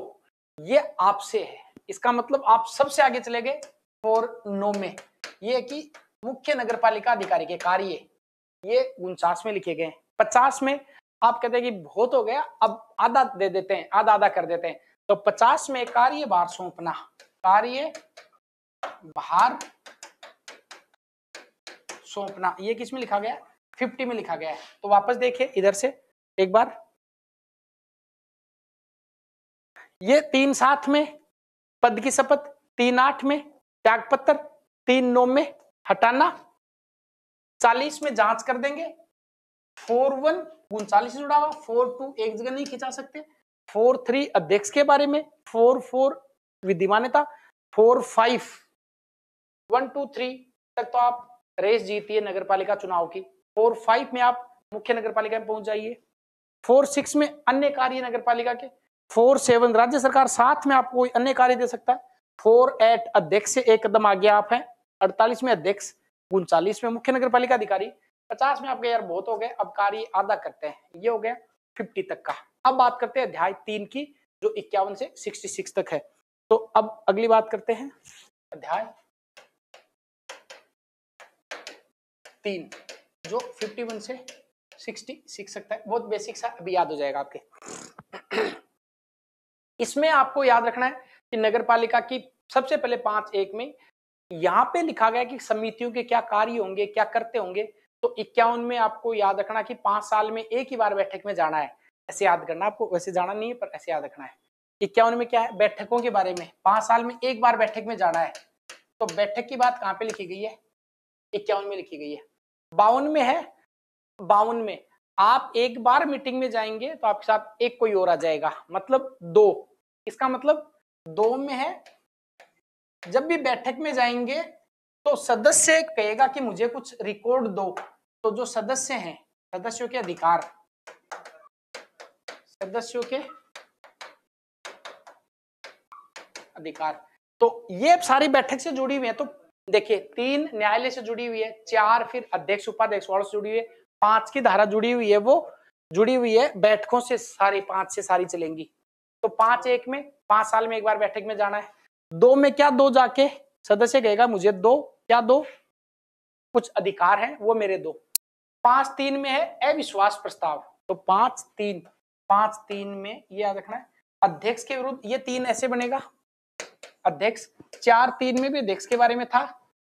ये आपसे है। इसका मतलब आप सबसे आगे चले गए 4 9 में। ये कि मुख्य नगर पालिका अधिकारी के कार्य, ये 49 में लिखे गए। 50 में आप कहते हैं कि बहुत हो गया, अब आधा दे देते हैं, आधा आधा कर देते हैं। तो 50 में कार्य भार सौंपना, कार्य भार सौंपना, ये किस में लिखा गया 50 में लिखा गया है। तो वापस देखिए इधर से एक बार, ये 3 7 में पद की शपथ, 3 8 में त्यागपत्र, 3 9 में हटाना, 40 में जांच कर देंगे। 4 1 39 से जुड़ा हुआ, 4 2 एक जगह नहीं खिंचा सकते। 4 3 अध्यक्ष के बारे में, 4 4 विधिमान्यता, 4 5 1 2 3 तक तो आप रेस जीतिए नगर पालिका चुनाव की। 4 5 में आप मुख्य नगर पालिका में पहुंच जाइए। 4 6 में अन्य कार्य नगर पालिका के। 4 7 राज्य सरकार साथ में आपको कोई अन्य कार्य दे सकता है। 4 8 अध्यक्ष से एक कदम आगे आप हैं। 48 में अध्यक्ष, 39 में मुख्य नगर पालिका अधिकारी, 50 में आपके यार बहुत हो गए, अब कार्य आधा करते हैं। ये हो गया 50 तक का। अब बात करते हैं अध्याय 3 की जो 51 से 66 तक है। तो अब अगली बात करते हैं अध्याय 3 जो 51 से 66 तक है। बहुत बेसिक सा, अभी याद हो जाएगा आपके। इसमें आपको याद रखना है कि नगर पालिका की सबसे पहले 5 1 में यहाँ पे लिखा गया कि समितियों के क्या कार्य होंगे, क्या करते होंगे। तो 51 में आपको याद रखना कि 5 साल में एक ही बार बैठक में जाना है, ऐसे याद करना। आपको वैसे जाना नहीं है पर ऐसे याद रखना है। 51 में क्या है बैठकों के बारे में, 5 साल में एक बार बैठक में जाना है। तो बैठक की बात कहाँ पे लिखी गई है 51 में लिखी गई है। 52 में है, 52 में आप एक बार मीटिंग में जाएंगे तो आपके साथ एक कोई और आ जाएगा, मतलब 2। इसका मतलब 2 में है, जब भी बैठक में जाएंगे तो सदस्य कहेगा कि मुझे कुछ रिकॉर्ड दो, तो जो सदस्य हैं, सदस्यों के अधिकार, सदस्यों के अधिकार, तो ये सारी बैठक से जुड़ी हुई है। तो देखिए 3 न्यायालय से जुड़ी हुई है, 4 फिर अध्यक्ष उपाध्यक्ष वालों से जुड़ी हुई है, 5 की धारा जुड़ी हुई है, वो जुड़ी हुई है बैठकों से, सारी 5 से सारी चलेंगी। तो 5 एक में 5 साल में एक बार बैठक में जाना है। 2 में क्या, 2 जाके सदस्य कहेगा मुझे दो, क्या दो, कुछ अधिकार है वो मेरे दो। 5(3) में है अविश्वास प्रस्ताव, तो 5(3) में ये याद रखना है, अध्यक्ष के विरुद्ध, ये 3 ऐसे बनेगा अध्यक्ष, 4(3) में भी अध्यक्ष के बारे में था,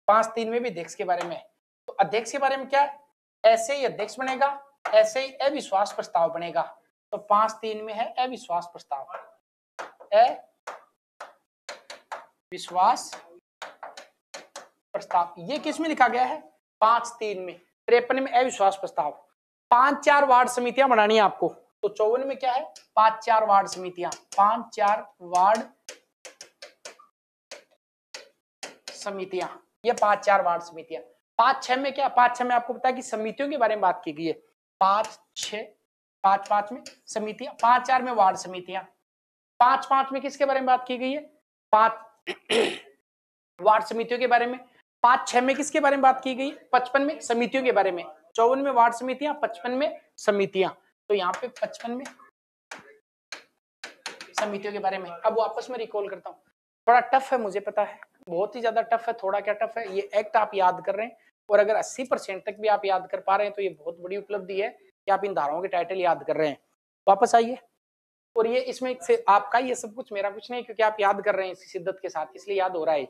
5(3) में भी अध्यक्ष के बारे में है। तो अध्यक्ष के बारे में क्या है, ऐसे ही अध्यक्ष बनेगा, ऐसे ही अविश्वास प्रस्ताव बनेगा। तो 5(3) में है अविश्वास प्रस्ताव, अविश्वास प्रस्ताव, ये किस में लिखा गया है, 5(3) में। 53 में अविश्वास प्रस्ताव। 5-4 वार्ड समितियां बनानी है आपको, तो 54 में क्या है, 5-4 वार्ड समितियां, 5-4 वार्ड समितियां, ये 5-4 वार्ड समितियां। 5-6 में क्या, 5-6 में आपको पता है कि समितियों के बारे में बात की गई है, 5-6, 5-5 में समितियां, 5-4 में वार्ड समितियां, 5-5 में किसके बारे में बात की गई है, 5 वार्ड समितियों के बारे में। 5-6 में किसके बारे में बात की गई, 55 में समितियों के बारे में। 54 में वार्ड समितियां, 55 में समितियां, तो यहाँ पे 55 में समितियों के बारे में। अब वापस में रिकॉल करता हूँ, थोड़ा टफ है मुझे पता है, बहुत ही ज्यादा टफ है, थोड़ा क्या टफ है, ये एक्ट आप याद कर रहे हैं, और अगर 80% तक भी आप याद कर पा रहे हैं तो ये बहुत बड़ी उपलब्धि है कि आप इन धाराओं के टाइटल याद कर रहे हैं। वापस आइए, और ये इसमें से आपका ये सब कुछ, मेरा कुछ नहीं, क्योंकि आप याद कर रहे हैं इसी शिद्दत के साथ, इसलिए याद हो रहा है।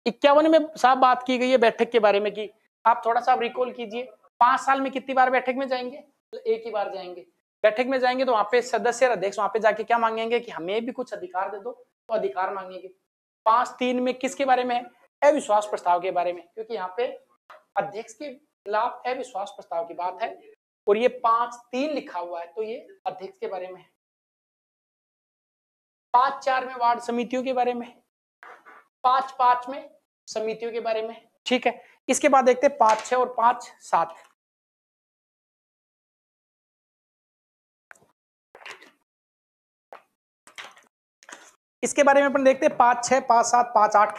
51 में साहब बात की गई है बैठक के बारे में की, आप थोड़ा सा रिकॉल कीजिए, 5 साल में कितनी बार बैठक में जाएंगे, एक ही बार जाएंगे। बैठक में जाएंगे तो वहां पे सदस्य और अध्यक्ष वहां पे जाके क्या मांगेंगे कि हमें भी कुछ अधिकार दे दो, तो अधिकार मांगेंगे। 5(3) में किसके बारे में है, अविश्वास प्रस्ताव के बारे में, क्योंकि यहाँ पे अध्यक्ष के खिलाफ अविश्वास प्रस्ताव की बात है, और ये 5(3) लिखा हुआ है, तो ये अध्यक्ष के बारे में है। 5-4 में वार्ड समितियों के बारे में, 5-5 में समितियों के बारे में, ठीक है। इसके बाद देखते हैं 5-6 और 5-7। इसके बारे में अपन देखते हैं 5-6, 5-7, 5-8।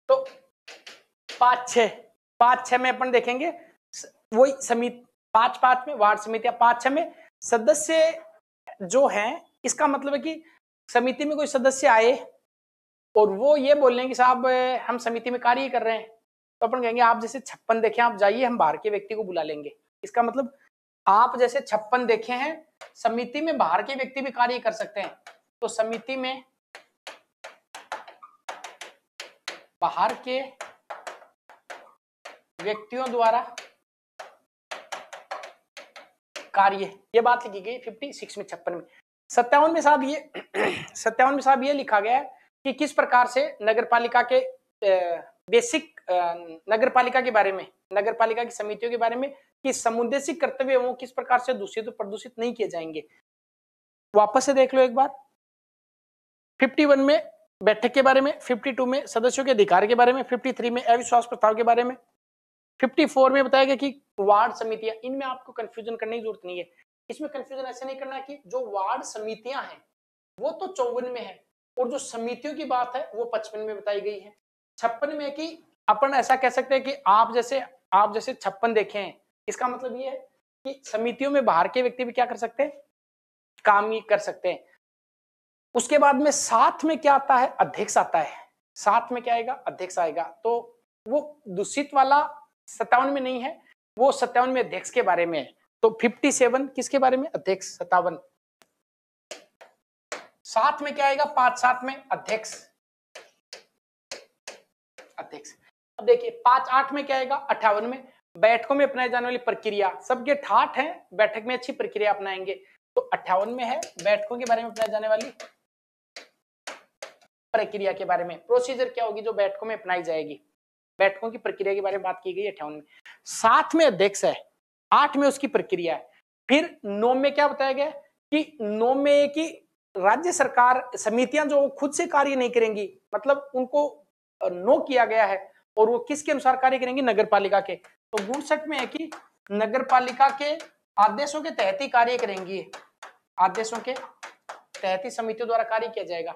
तो 5-6 में अपन देखेंगे वही समिति, 5-5 में वार्ड समितियां, 5-6 में सदस्य जो हैं, इसका मतलब है कि समिति में कोई सदस्य आए और वो ये बोल रहे हैं कि साहब हम समिति में कार्य कर रहे हैं, तो अपन कहेंगे आप जैसे 56 देखे आप जाइए, हम बाहर के व्यक्ति को बुला लेंगे। इसका मतलब आप जैसे 56 देखे हैं, समिति में बाहर के व्यक्ति भी कार्य कर सकते हैं, तो समिति में बाहर के व्यक्तियों द्वारा कार्य, ये बात लिखी गई 56 में, 56 में। 57 में साहब ये 57 में साहब ये लिखा गया है कि किस प्रकार से नगरपालिका के बेसिक नगरपालिका के बारे में, नगरपालिका की समितियों के बारे में कि समुद्देशिक कर्तव्य वो किस प्रकार से दूषित और प्रदूषित नहीं किए जाएंगे। वापस से देख लो एक बार, 51 में बैठक के बारे में, 52 में सदस्यों के अधिकार के बारे में, 53 में अविश्वास प्रस्ताव के बारे में, 54 में बताया गया कि वार्ड समितियां, इनमें आपको कंफ्यूजन करने की जरूरत नहीं है। इसमें कंफ्यूजन ऐसे नहीं करना कि जो वार्ड समितियां हैं वो तो 54 में है, और जो समितियों की बात है वो 55 में बताई गई है। 56 में कि अपन ऐसा कह सकते हैं कि आप जैसे 56 देखे हैं, इसका मतलब ये है कि समितियों में बाहर के व्यक्ति भी क्या कर सकते हैं, काम ही कर सकते हैं। उसके बाद में साथ में क्या आता है, अध्यक्ष आता है, साथ में क्या आएगा, अध्यक्ष आएगा। तो वो दूषित वाला 57 में नहीं है, वो 57 में अध्यक्ष के बारे में है। तो 57 किसके बारे में, अध्यक्ष। 57 साथ में क्या आएगा, 5-7 में अध्यक्ष, अध्यक्ष। अब देखिए 5-8 में क्या आएगा, 58 में बैठकों में अपनाई जाने वाली प्रक्रिया, सबके ठाठ हैं बैठक में अच्छी प्रक्रिया अपनाएंगे, तो 58 में है बैठकों के बारे में अपनाई जाने वाली प्रक्रिया के बारे में, प्रोसीजर क्या होगी जो बैठकों में अपनाई जाएगी। बैठकों की प्रक्रिया के बारे में बात की गई 58 में। 7 में अध्यक्ष है, 8 में उसकी प्रक्रिया है। फिर 9 में क्या बताया गया कि 9 में कि राज्य सरकार समितियां जो खुद से कार्य नहीं करेंगी, मतलब उनको नो किया गया है, और वो किसके अनुसार कार्य करेंगी, नगर पालिका के। तो 59 में है कि नगर पालिका के आदेशों के तहत ही कार्य करेंगी, आदेशों के तहत ही समितियों द्वारा कार्य किया जाएगा।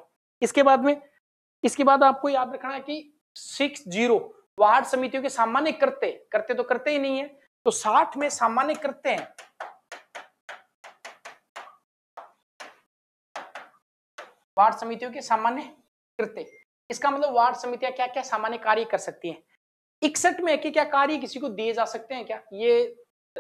इसके बाद आपको याद रखना है कि 60 वार्ड समितियों के सामान्य करते तो करते ही नहीं है, तो 60 में सामान्य करते हैं। वार्ड समितियों के सामान्य कृत्य, इसका मतलब वार्ड समितियां क्या क्या सामान्य कार्य कर सकती हैं। 61 में कि क्या कार्य किसी को दिए जा सकते हैं क्या, ये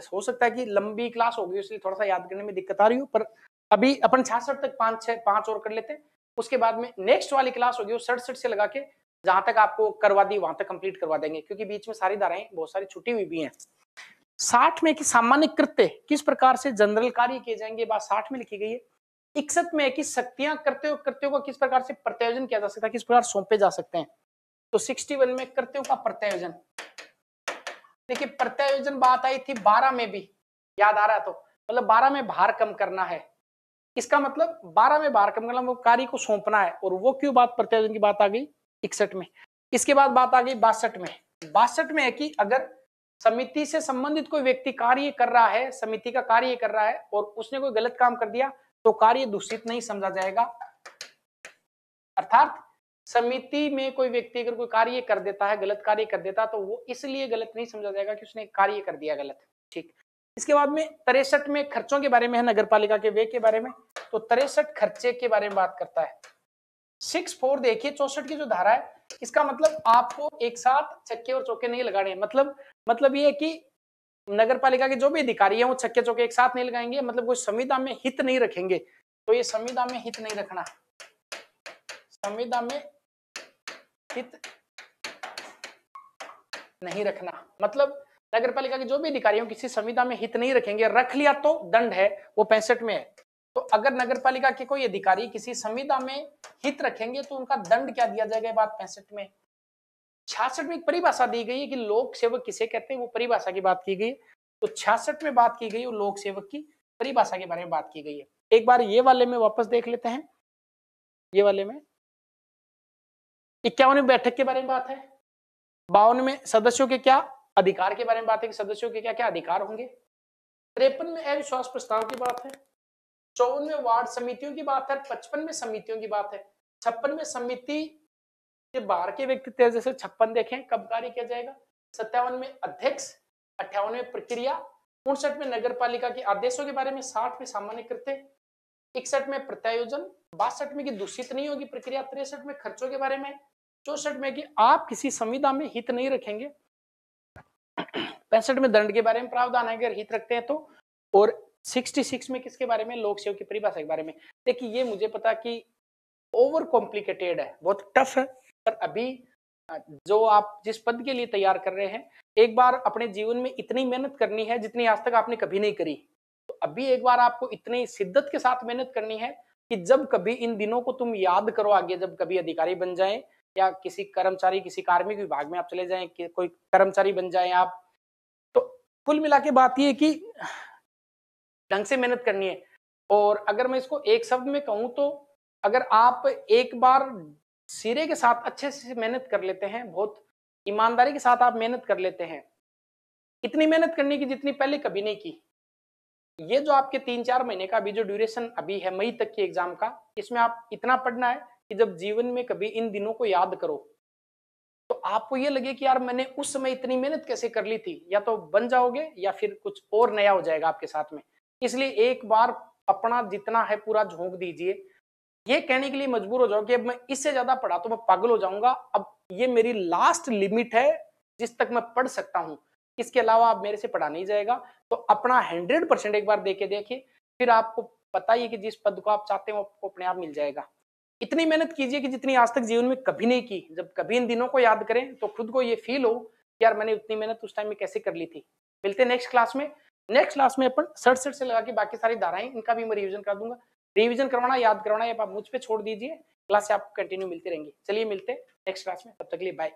हो सकता है कि लंबी क्लास होगी इसलिए थोड़ा सा याद करने में दिक्कत आ रही हो, पर अभी अपन 66 तक 5 और कर लेते हैं। उसके बाद में नेक्स्ट वाली क्लास होगी वो 67 से लगा के जहां तक आपको करवा दी वहां तक कंप्लीट करवा देंगे, क्योंकि बीच में सारी धाराएं बहुत सारी छुट्टी हुई भी हैं। 60 में कि सामान्य कृत्य किस प्रकार से जनरल कार्य किए जाएंगे, बात 60 में लिखी गई है। 61 में कि शक्तियां कृत्यों को किस प्रकार से प्रत्यायोजन किया जा सकता है, किस प्रकार सौंपे जा सकते हैं। तो 61 में कृत्यों का प्रत्यायोजन, देखिए प्रत्यायोजन बात आई थी 12 में भी, याद आ रहा है, तो मतलब 12 में भार कम करना है, इसका मतलब 12 में भार कम करना, वो कार्य को सौंपना है, और वो क्यों बात प्रत्यायोजन की बात आ गई 61 में। इसके बाद बात आ गई 62 में। 62 में है कि अगर समिति से संबंधित कोई व्यक्ति कार्य कर रहा है, समिति का कार्य कर रहा है, और उसने कोई गलत काम कर दिया तो कार्य दूषित नहीं समझा जाएगा। अर्थात समिति में कोई व्यक्ति अगर कोई कार्य कर देता है, गलत कार्य कर देता, तो वो इसलिए गलत नहीं समझा जाएगा कि उसने कार्य कर दिया गलत। ठीक, इसके बाद में 63 में खर्चों के बारे में है, नगर पालिका के व्यय के बारे में। तो 63 खर्चे के बारे में बात करता है। 64 देखिए 64 की जो धारा है, इसका मतलब आपको एक साथ छक्के और चौके नहीं लगाने, मतलब ये है कि नगर पालिका के जो भी अधिकारी हैं वो छक्के चौके एक साथ नहीं लगाएंगे, मतलब कोई संविदा में हित नहीं रखेंगे। तो ये संविदा में हित नहीं रखना, संविदा में हित नहीं रखना, मतलब नगर पालिका के जो भी अधिकारी हैं किसी संविदा में हित नहीं रखेंगे, रख लिया तो दंड है, वो 65 में है। तो अगर नगर पालिका के कोई अधिकारी किसी संविदा में हित रखेंगे तो उनका दंड क्या दिया जाएगा, बात 65 में। 66 में एक परिभाषा दी गई है कि लोक सेवक किसे कहते हैं, वो परिभाषा की बात की गई है। तो 66 में बात की गई वो लोक सेवक की परिभाषा के बारे में बात की गई है। एक बार ये वाले में वापस देख लेते हैं, ये वाले में 51 बैठक के बारे में बात है, 52 में सदस्यों के क्या अधिकार के बारे में बात है कि सदस्यों के क्या क्या अधिकार होंगे, 53 में अविश्वास प्रस्ताव की बात है, 54 में वार्ड समितियों की बात है, 55 में समितियों की बात है, 56 में समिति के बाहर के व्यक्ति जैसे 56 देखें कब कार्य किया जाएगा, 57 में अध्यक्ष, 58 में प्रक्रिया, 59 में नगर पालिका के आदेशों के बारे में, 60 में सामान्य कृत्य, 61 में प्रत्यायोजन, 62 में कि दूषित नहीं होगी प्रक्रिया, 63 में खर्चों के बारे में, 64 में कि आप किसी संविदा में हित नहीं रखेंगे, 65 में दंड के बारे में प्रावधान है अगर हित रखते हैं तो, और 66 में किसके बारे में, लोक सेवक की परिभाषा के बारे में। देखिए ये मुझे पता कि ओवर कॉम्प्लिकेटेड है, बहुत टफ है, पर अभी जो आप जिस पद के लिए तैयार कर रहे हैं, एक बार अपने जीवन में इतनी मेहनत करनी है जितनी आज तक आपने कभी नहीं करी। तो अभी एक बार आपको इतनी शिद्दत के साथ मेहनत करनी है कि जब कभी इन दिनों को तुम याद करो, आगे जब कभी अधिकारी बन जाए या किसी कर्मचारी किसी कार्मिक विभाग में आप चले जाएं, कि कोई कर्मचारी बन जाए आप, तो कुल मिला के बात ये है कि ढंग से मेहनत करनी है। और अगर मैं इसको एक शब्द में कहूं तो अगर आप एक बार सिरे के साथ अच्छे से मेहनत कर लेते हैं, बहुत ईमानदारी के साथ आप मेहनत कर लेते हैं, इतनी मेहनत करने की जितनी पहले कभी नहीं की, ये जो आपके 3-4 महीने का अभी जो ड्यूरेशन अभी है मई तक के एग्जाम का, इसमें आप इतना पढ़ना है कि जब जीवन में कभी इन दिनों को याद करो तो आपको ये लगे कि यार मैंने उस समय इतनी मेहनत कैसे कर ली थी, या तो बन जाओगे या फिर कुछ और नया हो जाएगा आपके साथ में। इसलिए एक बार अपना जितना है पूरा झोंक दीजिए, ये कहने के लिए मजबूर हो जाओ कि अब मैं इससे ज्यादा पढ़ा तो मैं पागल हो जाऊंगा, अब ये मेरी लास्ट लिमिट है जिस तक मैं पढ़ सकता हूं, इसके अलावा अब मेरे से पढ़ा नहीं जाएगा। तो अपना 100% एक बार देके देखिए, फिर आपको पता ही है कि जिस पद को आप चाहते हैं वो आपको अपने आप मिल जाएगा। इतनी मेहनत कीजिए कि जितनी आज तक जीवन में कभी नहीं की, जब कभी इन दिनों को याद करें तो खुद को ये फील हो कि यार मैंने उतनी मेहनत उस टाइम में कैसे कर ली थी। मिलते हैं नेक्स्ट क्लास में। नेक्स्ट क्लास में अपन 67 से लगा के बाकी सारी धाराएं इनका भी मैं रिवीजन कर दूंगा। रिवीजन करवाना याद करवाना ये आप मुझ पे छोड़ दीजिए, क्लास से आपको कंटिन्यू मिलती रहेंगी। चलिए मिलते हैं नेक्स्ट क्लास में, तब तक के लिए बाय।